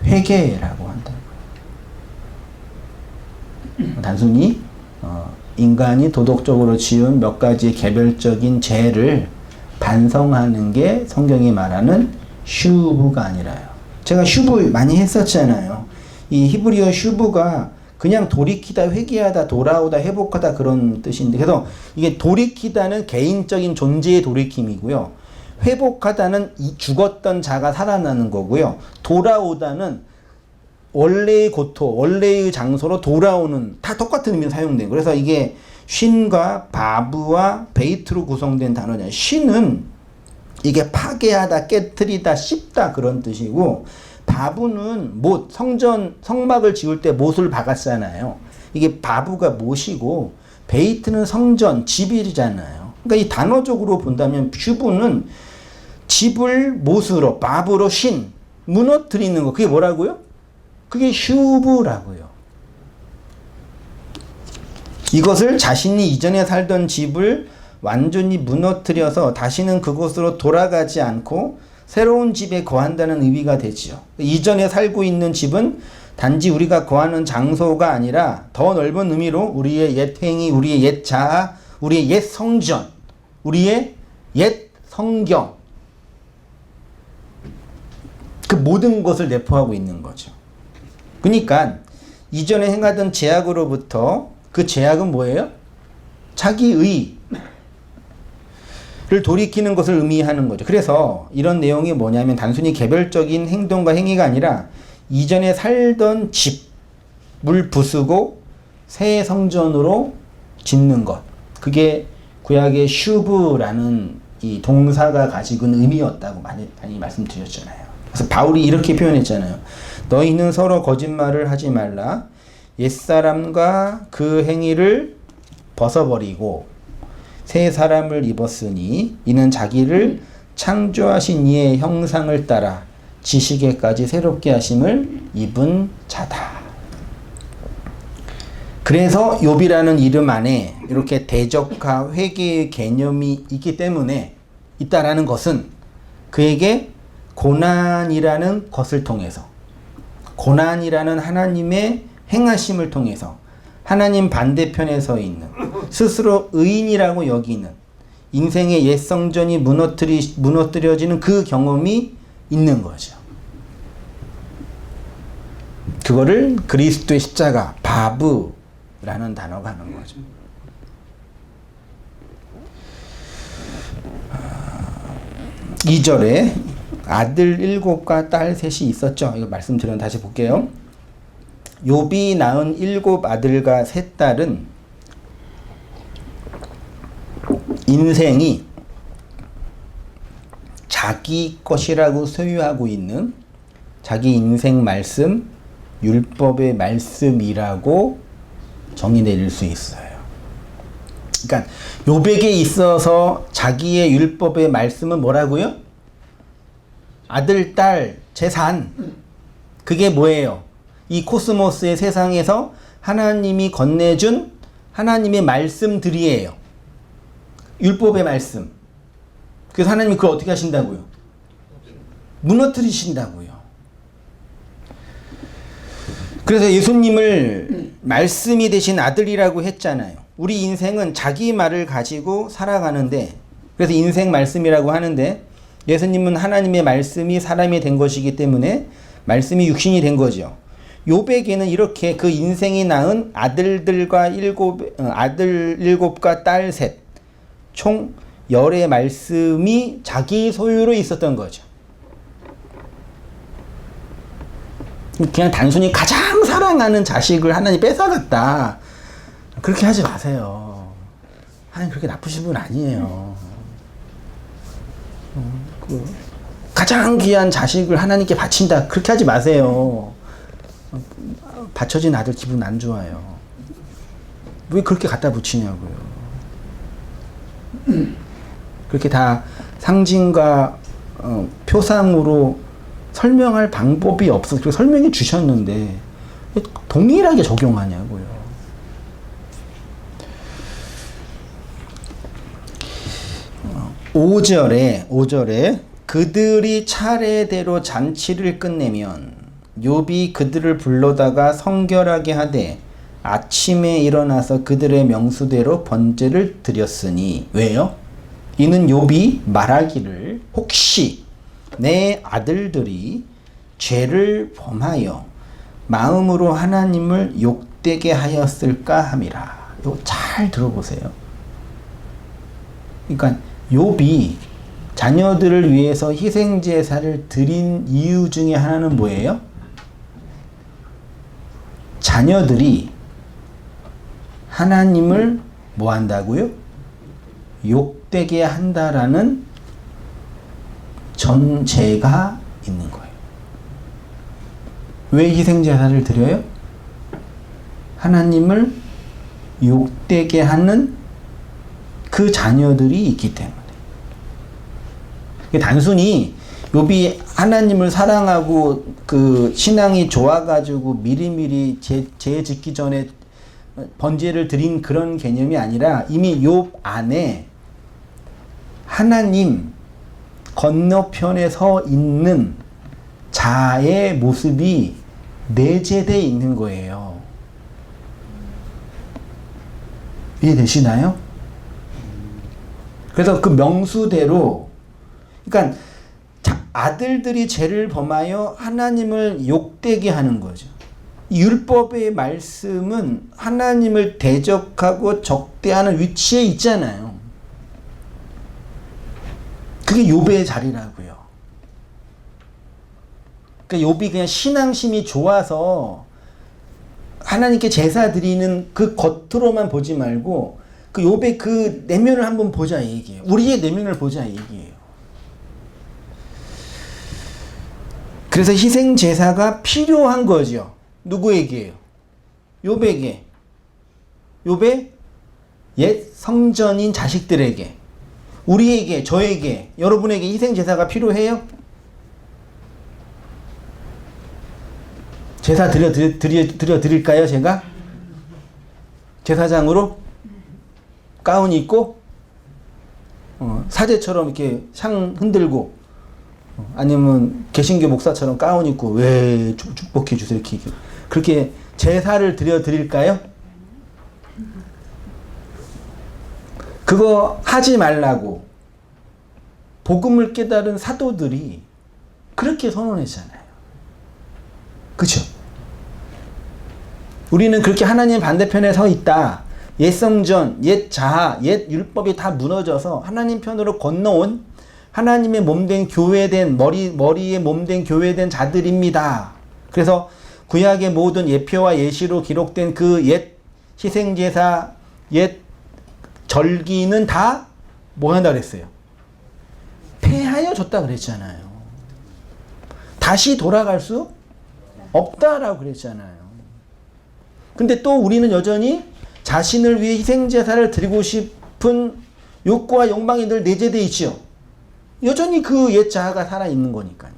회개라고 한다고요. 단순히 인간이 도덕적으로 지은 몇 가지의 개별적인 죄를 반성하는 게 성경이 말하는 슈브가 아니라요. 제가 슈브 많이 했었잖아요. 이 히브리어 슈브가 그냥 돌이키다, 회개하다, 돌아오다, 회복하다 그런 뜻인데, 그래서 이게 돌이키다는 개인적인 존재의 돌이킴이고요. 회복하다는 죽었던 자가 살아나는 거고요. 돌아오다는 원래의 고토, 원래의 장소로 돌아오는, 다 똑같은 의미로 사용돼요. 그래서 이게 쉰과 바브와 베이트로 구성된 단어냐. 쉰은 이게 파괴하다, 깨트리다, 씹다 그런 뜻이고, 바브는 못, 성막을 지을 때 못을 박았잖아요. 이게 바브가 못이고, 베이트는 성전, 집이잖아요. 그러니까 이 단어적으로 본다면 슈브는 집을 못으로, 바브로 신, 무너뜨리는 거. 그게 뭐라고요? 그게 슈브라고요. 이것을 자신이 이전에 살던 집을 완전히 무너뜨려서 다시는 그곳으로 돌아가지 않고 새로운 집에 거한다는 의미가 되지요. 이전에 살고 있는 집은 단지 우리가 거하는 장소가 아니라 더 넓은 의미로 우리의 옛 행위, 우리의 옛 자아, 우리의 옛 성전, 우리의 옛 성경, 그 모든 것을 내포하고 있는 거죠. 그러니까 이전에 행하던 죄악으로부터 그 죄악은 뭐예요? 자기의 를 돌이키는 것을 의미하는 거죠. 그래서 이런 내용이 뭐냐면 단순히 개별적인 행동과 행위가 아니라 이전에 살던 집을 부수고 새 성전으로 짓는 것. 그게 구약의 슈브라는 이 동사가 가지고 있는 의미였다고 많이 말씀드렸잖아요. 그래서 바울이 이렇게 표현했잖아요. 너희는 서로 거짓말을 하지 말라. 옛사람과 그 행위를 벗어버리고 새 사람을 입었으니 이는 자기를 창조하신 이의 형상을 따라 지식에까지 새롭게 하심을 입은 자다. 그래서 욥이라는 이름 안에 이렇게 대적과 회개의 개념이 있기 때문에 있다라는 것은 그에게 고난이라는 것을 통해서, 고난이라는 하나님의 행하심을 통해서 하나님 반대편에 서 있는 스스로 의인이라고 여기는 인생의 옛 성전이 무너뜨려지는 그 경험이 있는 거죠. 그거를 그리스도의 십자가, 바브라는 단어가 하는 거죠. 2절에 아들 7과 딸 3이 있었죠. 이거 말씀드렸는데 다시 볼게요. 욥이 낳은 7 아들과 3 딸은 인생이 자기 것이라고 소유하고 있는 자기 인생 말씀, 율법의 말씀이라고 정의 내릴 수 있어요. 그러니까 욥에게 있어서 자기의 율법의 말씀은 뭐라고요? 아들, 딸, 재산. 그게 뭐예요? 이 코스모스의 세상에서 하나님이 건네준 하나님의 말씀들이에요. 율법의 말씀. 그래서 하나님이 그걸 어떻게 하신다고요? 무너뜨리신다고요. 그래서 예수님을 말씀이 되신 아들이라고 했잖아요. 우리 인생은 자기 말을 가지고 살아가는데, 그래서 인생 말씀이라고 하는데, 예수님은 하나님의 말씀이 사람이 된 것이기 때문에 말씀이 육신이 된 거죠. 욥에게는 이렇게 그 인생이 낳은 아들들과 아들 7과 딸 3, 총 10의 말씀이 자기 소유로 있었던 거죠. 그냥 단순히 가장 사랑하는 자식을 하나님 뺏어갔다. 그렇게 하지 마세요. 하나님 그렇게 나쁘신 분 아니에요. 가장 귀한 자식을 하나님께 바친다. 그렇게 하지 마세요. 바쳐진 아들 기분 안 좋아요. 왜 그렇게 갖다 붙이냐고요. 그렇게 다 상징과 표상으로 설명할 방법이 없어서 그렇게 설명해 주셨는데 왜 동일하게 적용하냐고요. 5절에 그들이 차례대로 잔치를 끝내면 욥이 그들을 불러다가 성결하게 하되 아침에 일어나서 그들의 명수대로 번제를 드렸으니. 왜요? 이는 욥이 말하기를 혹시 내 아들들이 죄를 범하여 마음으로 하나님을 욕되게 하였을까 함이라. 이거 잘 들어보세요. 그러니까 욥이 자녀들을 위해서 희생제사를 드린 이유 중에 하나는 뭐예요? 자녀들이 하나님을 뭐 한다고요? 욕되게 한다라는 전제가 있는 거예요. 왜 희생제사를 드려요? 하나님을 욕되게 하는 그 자녀들이 있기 때문에. 단순히 욥이 하나님을 사랑하고 그 신앙이 좋아가지고 미리미리 죄 짓기 전에 번제를 드린 그런 개념이 아니라 이미 욥 안에 하나님 건너편에 서 있는 자의 모습이 내재되어 있는 거예요. 이해되시나요? 그래서 그 명수대로, 그러니까 아들들이 죄를 범하여 하나님을 욕되게 하는 거죠. 율법의 말씀은 하나님을 대적하고 적대하는 위치에 있잖아요. 그게 욥의 자리라고요. 그러니까 욥이 그냥 신앙심이 좋아서 하나님께 제사 드리는 그 겉으로만 보지 말고 그 욥의 그 내면을 한번 보자 이 얘기예요. 우리의 내면을 보자 이 얘기예요. 그래서 희생 제사가 필요한 거죠. 누구에게요? 욥에게. 욥의 옛 성전인 자식들에게, 우리에게, 저에게, 여러분에게 희생제사가 필요해요? 제사 드릴까요, 제가? 제사장으로? 가운 입고? 사제처럼 이렇게 향 흔들고, 아니면 개신교 목사처럼 가운 입고, 왜 축복해 주세요, 이렇게. 그렇게 제사를 드릴까요? 그거 하지 말라고 복음을 깨달은 사도들이 그렇게 선언했잖아요. 그렇죠? 우리는 그렇게 하나님 반대편에 서 있다. 옛 성전, 옛 자하, 옛 율법이 다 무너져서 하나님 편으로 건너온 하나님의 몸된 교회된 머리에 몸된 교회된 자들입니다. 그래서 구약의 모든 예표와 예시로 기록된 그 옛 희생제사, 옛 절기는 다 뭐 한다 그랬어요? 폐하여 줬다 그랬잖아요. 다시 돌아갈 수 없다라고 그랬잖아요. 근데 또 우리는 여전히 자신을 위해 희생제사를 드리고 싶은 욕구와 욕망이 늘 내재되어 있지요. 여전히 그 옛 자아가 살아있는 거니까요.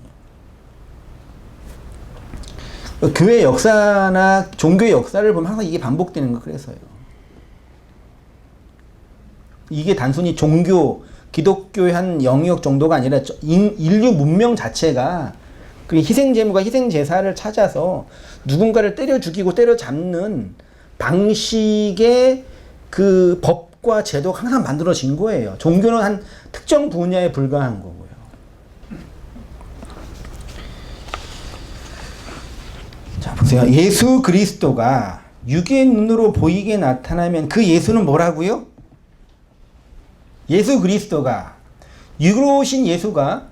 교회 역사나 종교의 역사를 보면 항상 이게 반복되는 거 그래서요. 이게 단순히 종교, 기독교의 한 영역 정도가 아니라 인류 문명 자체가 그 희생제물과 희생제사를 찾아서 누군가를 때려 죽이고 때려 잡는 방식의 그 법과 제도가 항상 만들어진 거예요. 종교는 한 특정 분야에 불과한 거고요. 자, 보세요. 예수 그리스도가 육의 눈으로 보이게 나타나면 그 예수는 뭐라고요? 예수 그리스도가 육으로 오신 예수가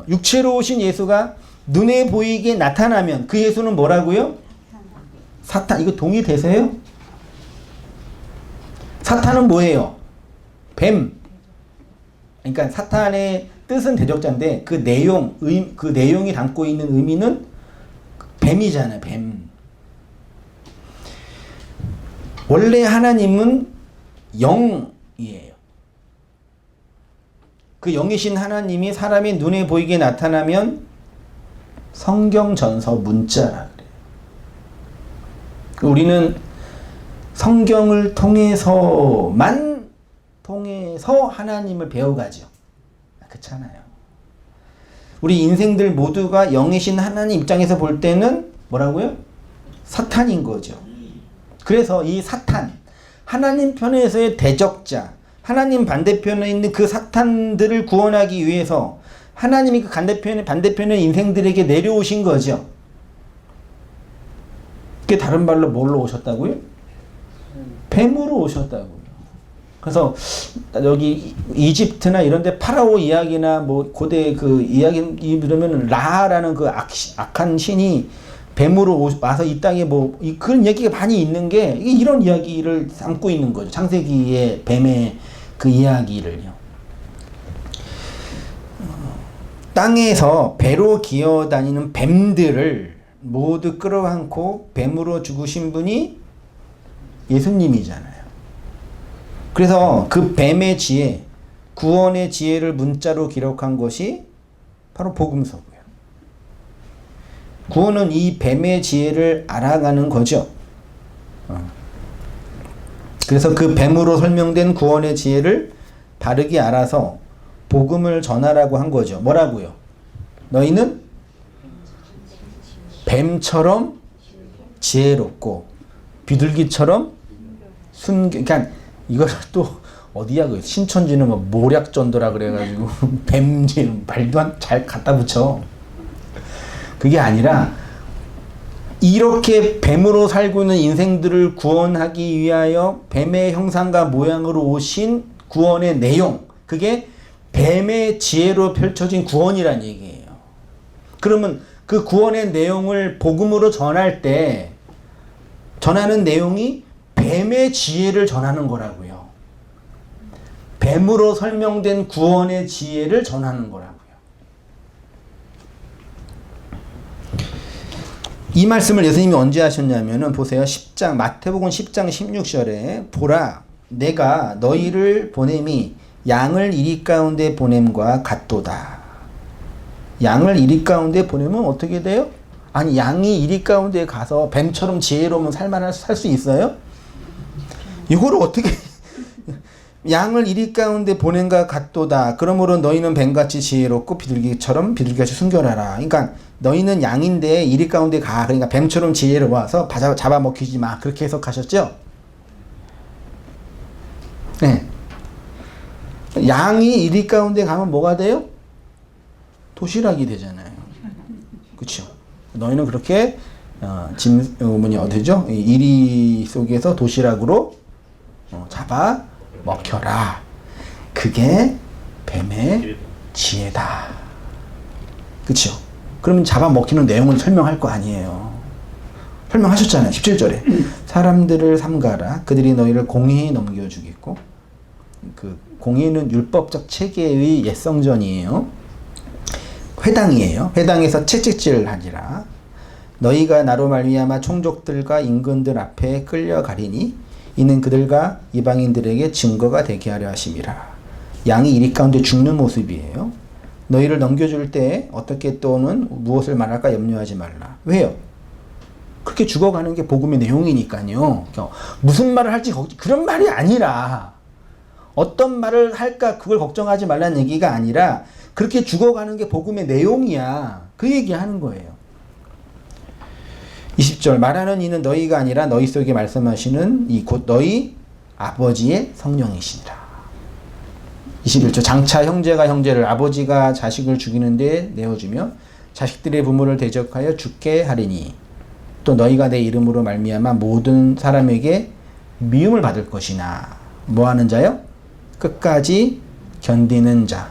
육체로 오신 예수가 눈에 보이게 나타나면 그 예수는 뭐라고요? 사탄. 이거 동의되세요? 사탄은 뭐예요? 뱀. 그러니까 사탄의 뜻은 대적자인데 그 내용이 담고 있는 의미는 뱀이잖아요. 뱀. 원래 하나님은 영이에요. 그 영이신 하나님이 사람의 눈에 보이게 나타나면 성경전서 문자라 그래요. 우리는 성경을 통해서 하나님을 배워가죠. 그렇잖아요. 우리 인생들 모두가 영이신 하나님 입장에서 볼 때는 뭐라고요? 사탄인 거죠. 그래서 이 사탄, 하나님 편에서의 대적자, 하나님 반대편에 있는 그 사탄들을 구원하기 위해서 하나님이 그 반대편의 인생들에게 내려오신 거죠. 그게 다른 말로 뭘로 오셨다고요? 뱀으로 오셨다고요. 그래서 여기 이집트나 이런데 파라오 이야기나 뭐 고대 그 이야기 들으면 라라는 그 악한 신이 뱀으로 와서 이 땅에 뭐 그런 얘기가 많이 있는 게 이런 이야기를 담고 있는 거죠. 창세기의 뱀의 그 이야기를요. 땅에서 배로 기어다니는 뱀들을 모두 끌어안고 뱀으로 죽으신 분이 예수님이잖아요. 그래서 그 뱀의 지혜, 구원의 지혜를 문자로 기록한 것이 바로 복음서고요. 구원은 이 뱀의 지혜를 알아가는 거죠. 그래서 그 뱀으로 설명된 구원의 지혜를 바르게 알아서 복음을 전하라고 한 거죠. 뭐라고요? 너희는 뱀처럼 지혜롭고 비둘기처럼 그러니까 이걸 또 어디야 그 신천지는 뭐 모략전도라 그래가지고 뱀지 말도 안 잘 갖다 붙여. 그게 아니라 이렇게 뱀으로 살고 있는 인생들을 구원하기 위하여 뱀의 형상과 모양으로 오신 구원의 내용, 그게 뱀의 지혜로 펼쳐진 구원이란 얘기예요. 그러면 그 구원의 내용을 복음으로 전할 때 전하는 내용이 뱀의 지혜를 전하는 거라고요. 뱀으로 설명된 구원의 지혜를 전하는 거라고요. 이 말씀을 예수님이 언제 하셨냐면은 보세요. 10장 마태복음 10장 16절에 보라 내가 너희를 보냄이 양을 이리 가운데 보냄과 같도다. 양을 이리 가운데 보내면 어떻게 돼요? 아니 양이 이리 가운데 가서 뱀처럼 지혜로우면 살 수 있어요? 이거를 어떻게 양을 이리 가운데 보낸과 같도다. 그러므로 너희는 뱀같이 지혜롭고 비둘기같이 순결하라. 그러니까 너희는 양인데 이리 가운데 가. 그러니까 뱀처럼 지혜로워서 잡아먹히지 마. 그렇게 해석하셨죠? 네. 양이 이리 가운데 가면 뭐가 돼요? 도시락이 되잖아요. 그렇죠? 너희는 그렇게 어디죠? 이리 속에서 도시락으로 잡아 먹혀라. 그게 뱀의 지혜다. 그렇죠? 그러면 잡아 먹히는 내용을 설명할 거 아니에요. 설명하셨잖아요. 17절에 사람들을 삼가라. 그들이 너희를 공의에 넘겨주겠고. 그 공의는 율법적 체계의 옛성전이에요. 회당이에요. 회당에서 채찍질을 하지라. 너희가 나로 말미암아 총족들과 임금들 앞에 끌려가리니 이는 그들과 이방인들에게 증거가 되게 하려 하심이라. 양이 이리 가운데 죽는 모습이에요. 너희를 넘겨줄 때 어떻게 또는 무엇을 말할까 염려하지 말라. 왜요? 그렇게 죽어가는 게 복음의 내용이니까요. 무슨 말을 할지 그런 말이 아니라 어떤 말을 할까 그걸 걱정하지 말라는 얘기가 아니라 그렇게 죽어가는 게 복음의 내용이야. 그 얘기하는 거예요. 20절 말하는 이는 너희가 아니라 너희 속에 말씀하시는 이 곧 너희 아버지의 성령이시니라. 21절 장차 형제가 형제를 아버지가 자식을 죽이는데 내어주며 자식들의 부모를 대적하여 죽게 하리니 또 너희가 내 이름으로 말미암아 모든 사람에게 미움을 받을 것이나 뭐하는 자요? 끝까지 견디는 자.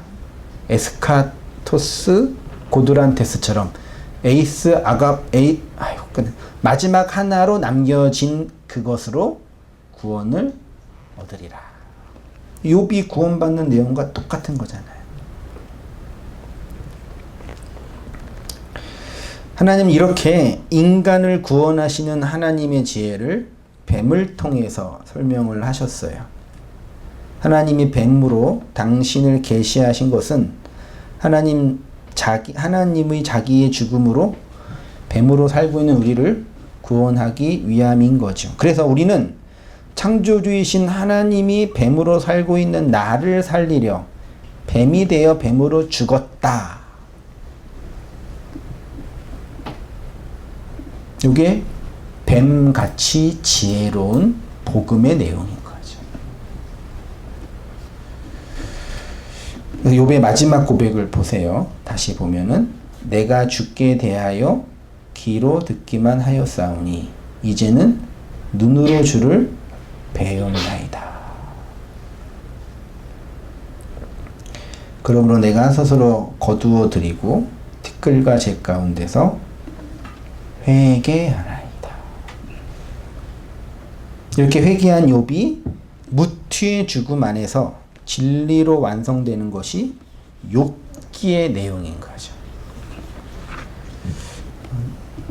에스카토스 고드란테스처럼 마지막 하나로 남겨진 그것으로 구원을 얻으리라. 욥이 구원받는 내용과 똑같은 거잖아요. 하나님 이렇게 인간을 구원하시는 하나님의 지혜를 뱀을 통해서 설명을 하셨어요. 하나님이 뱀으로 당신을 계시하신 것은 하나님의 자기의 죽음으로 뱀으로 살고 있는 우리를 구원하기 위함인 거죠. 그래서 우리는 창조주이신 하나님이 뱀으로 살고 있는 나를 살리려 뱀이 되어 뱀으로 죽었다. 이게 뱀같이 지혜로운 복음의 내용인 거죠. 욥의 마지막 고백을 보세요. 다시 보면은 내가 주께 대하여 귀로 듣기만 하였사오니 이제는 눈으로 주를 배우나이다. 그러므로 내가 스스로 거두어 드리고 티끌과 재 가운데서 회개하나이다. 이렇게 회개한 욥이 무튀의 죽음 안에서 진리로 완성되는 것이 욥기의 내용인 거죠.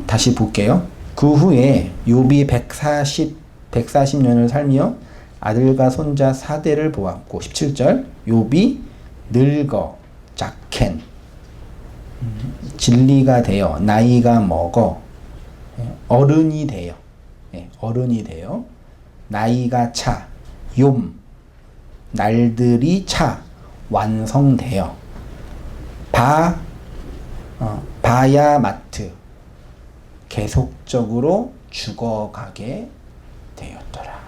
다시 볼게요. 그 후에 욥이 140년을 살며 아들과 손자 4대를 보았고 17절 욥이 늙어 자켄 진리가 되어 나이가 먹어 어른이 되어 나이가 차 욤 날들이 차 완성되어 바야마트 계속적으로 죽어가게 되었더라.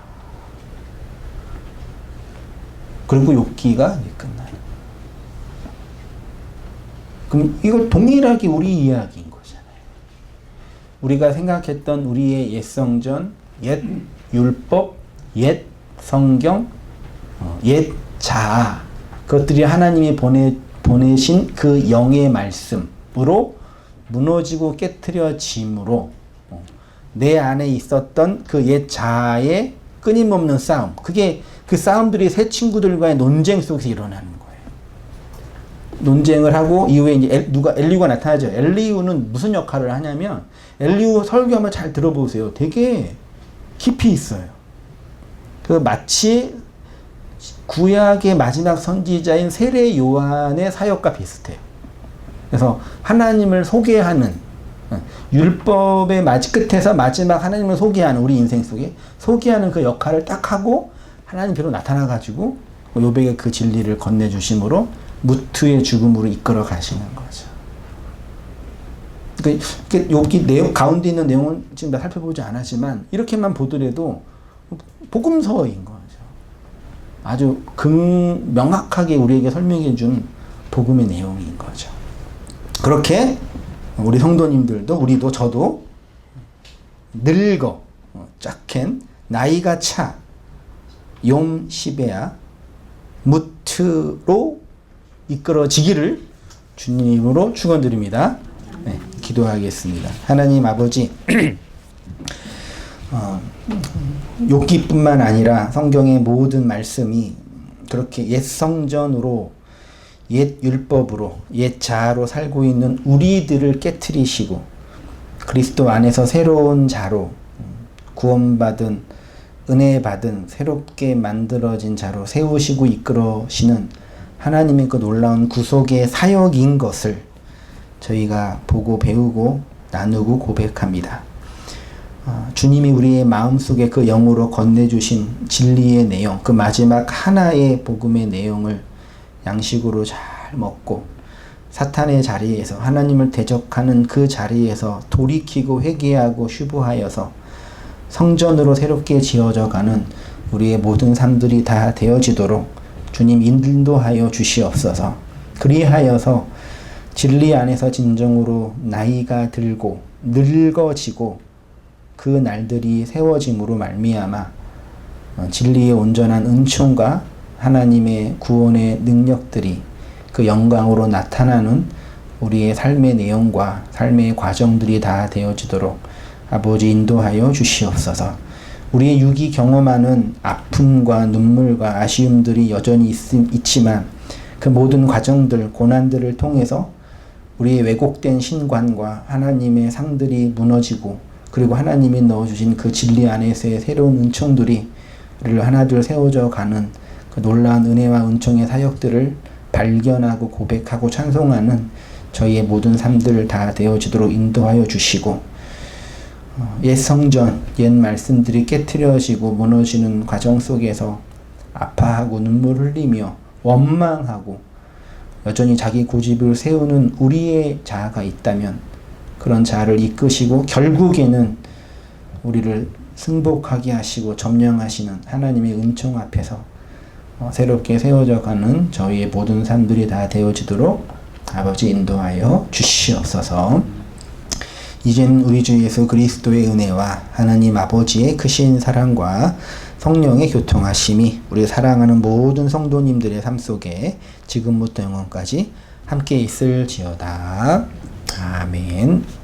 그리고 욥기가 끝나요. 그럼 이걸 동일하게 우리 이야기인 거잖아요. 우리가 생각했던 우리의 옛 성전, 옛 율법, 옛 성경, 옛 자아, 그것들이 하나님이 보내신 그 영의 말씀으로 무너지고 깨트려짐으로 내 안에 있었던 그 옛 자아의 끊임없는 싸움, 그게 그 싸움들이 새 친구들과의 논쟁 속에서 일어나는 거예요. 논쟁을 하고 이후에 이제 엘리후가 나타나죠. 엘리후는 무슨 역할을 하냐면 엘리후 설교 한번 잘 들어보세요. 되게 깊이 있어요. 그 마치 구약의 마지막 선지자인 세례 요한의 사역과 비슷해요. 그래서 하나님을 소개하는, 율법의 끝에서 마지막 하나님을 소개하는, 우리 인생 속에 소개하는 그 역할을 딱 하고 하나님 배로 나타나 가지고 요백의 그 진리를 건네주심으로 무트의 죽음으로 이끌어 가시는 거죠. 그러니까 여기 내용 가운데 있는 내용은 지금 다 살펴보지 않았지만 이렇게만 보더라도 복음서인 거죠. 아주 명확하게 우리에게 설명해 준 복음의 내용인 거죠. 그렇게 우리 성도님들도, 우리도, 저도 늙어 짝캔 나이가 차 욤 시베야 무트로 이끌어지기를 주님으로 축원드립니다. 네, 기도하겠습니다. 하나님 아버지, 욥기뿐만 아니라 성경의 모든 말씀이 그렇게 옛 성전으로, 옛 율법으로, 옛 자아로 살고 있는 우리들을 깨트리시고 그리스도 안에서 새로운 자로, 구원받은, 은혜 받은, 새롭게 만들어진 자로 세우시고 이끌어시는 하나님의 그 놀라운 구속의 사역인 것을 저희가 보고 배우고 나누고 고백합니다. 주님이 우리의 마음속에 그 영으로 건네주신 진리의 내용, 그 마지막 하나의 복음의 내용을 양식으로 잘 먹고 사탄의 자리에서, 하나님을 대적하는 그 자리에서 돌이키고 회개하고 휴부하여서 성전으로 새롭게 지어져 가는 우리의 모든 삶들이 다 되어지도록 주님 인도하여 주시옵소서. 그리하여서 진리 안에서 진정으로 나이가 들고 늙어지고 그 날들이 세워짐으로 말미암아 진리의 온전한 은총과 하나님의 구원의 능력들이 그 영광으로 나타나는 우리의 삶의 내용과 삶의 과정들이 다 되어지도록 아버지 인도하여 주시옵소서. 우리의 육이 경험하는 아픔과 눈물과 아쉬움들이 여전히 있지만 그 모든 과정들, 고난들을 통해서 우리의 왜곡된 신관과 하나님의 상들이 무너지고 그리고 하나님이 넣어주신 그 진리 안에서의 새로운 은총들이 우리를 하나둘 세워져 가는 그 놀라운 은혜와 은총의 사역들을 발견하고 고백하고 찬송하는 저희의 모든 삶들 다 되어지도록 인도하여 주시고 옛 성전, 옛 말씀들이 깨트려지고 무너지는 과정 속에서 아파하고 눈물 흘리며 원망하고 여전히 자기 고집을 세우는 우리의 자아가 있다면 그런 자아를 이끄시고 결국에는 우리를 승복하게 하시고 점령하시는 하나님의 은총 앞에서 새롭게 세워져 가는 저희의 모든 삶들이 다 되어지도록 아버지 인도하여 주시옵소서. 이젠 우리 주 예수 그리스도의 은혜와 하나님 아버지의 크신 사랑과 성령의 교통하심이 우리 사랑하는 모든 성도님들의 삶 속에 지금부터 영원까지 함께 있을지어다. 아멘.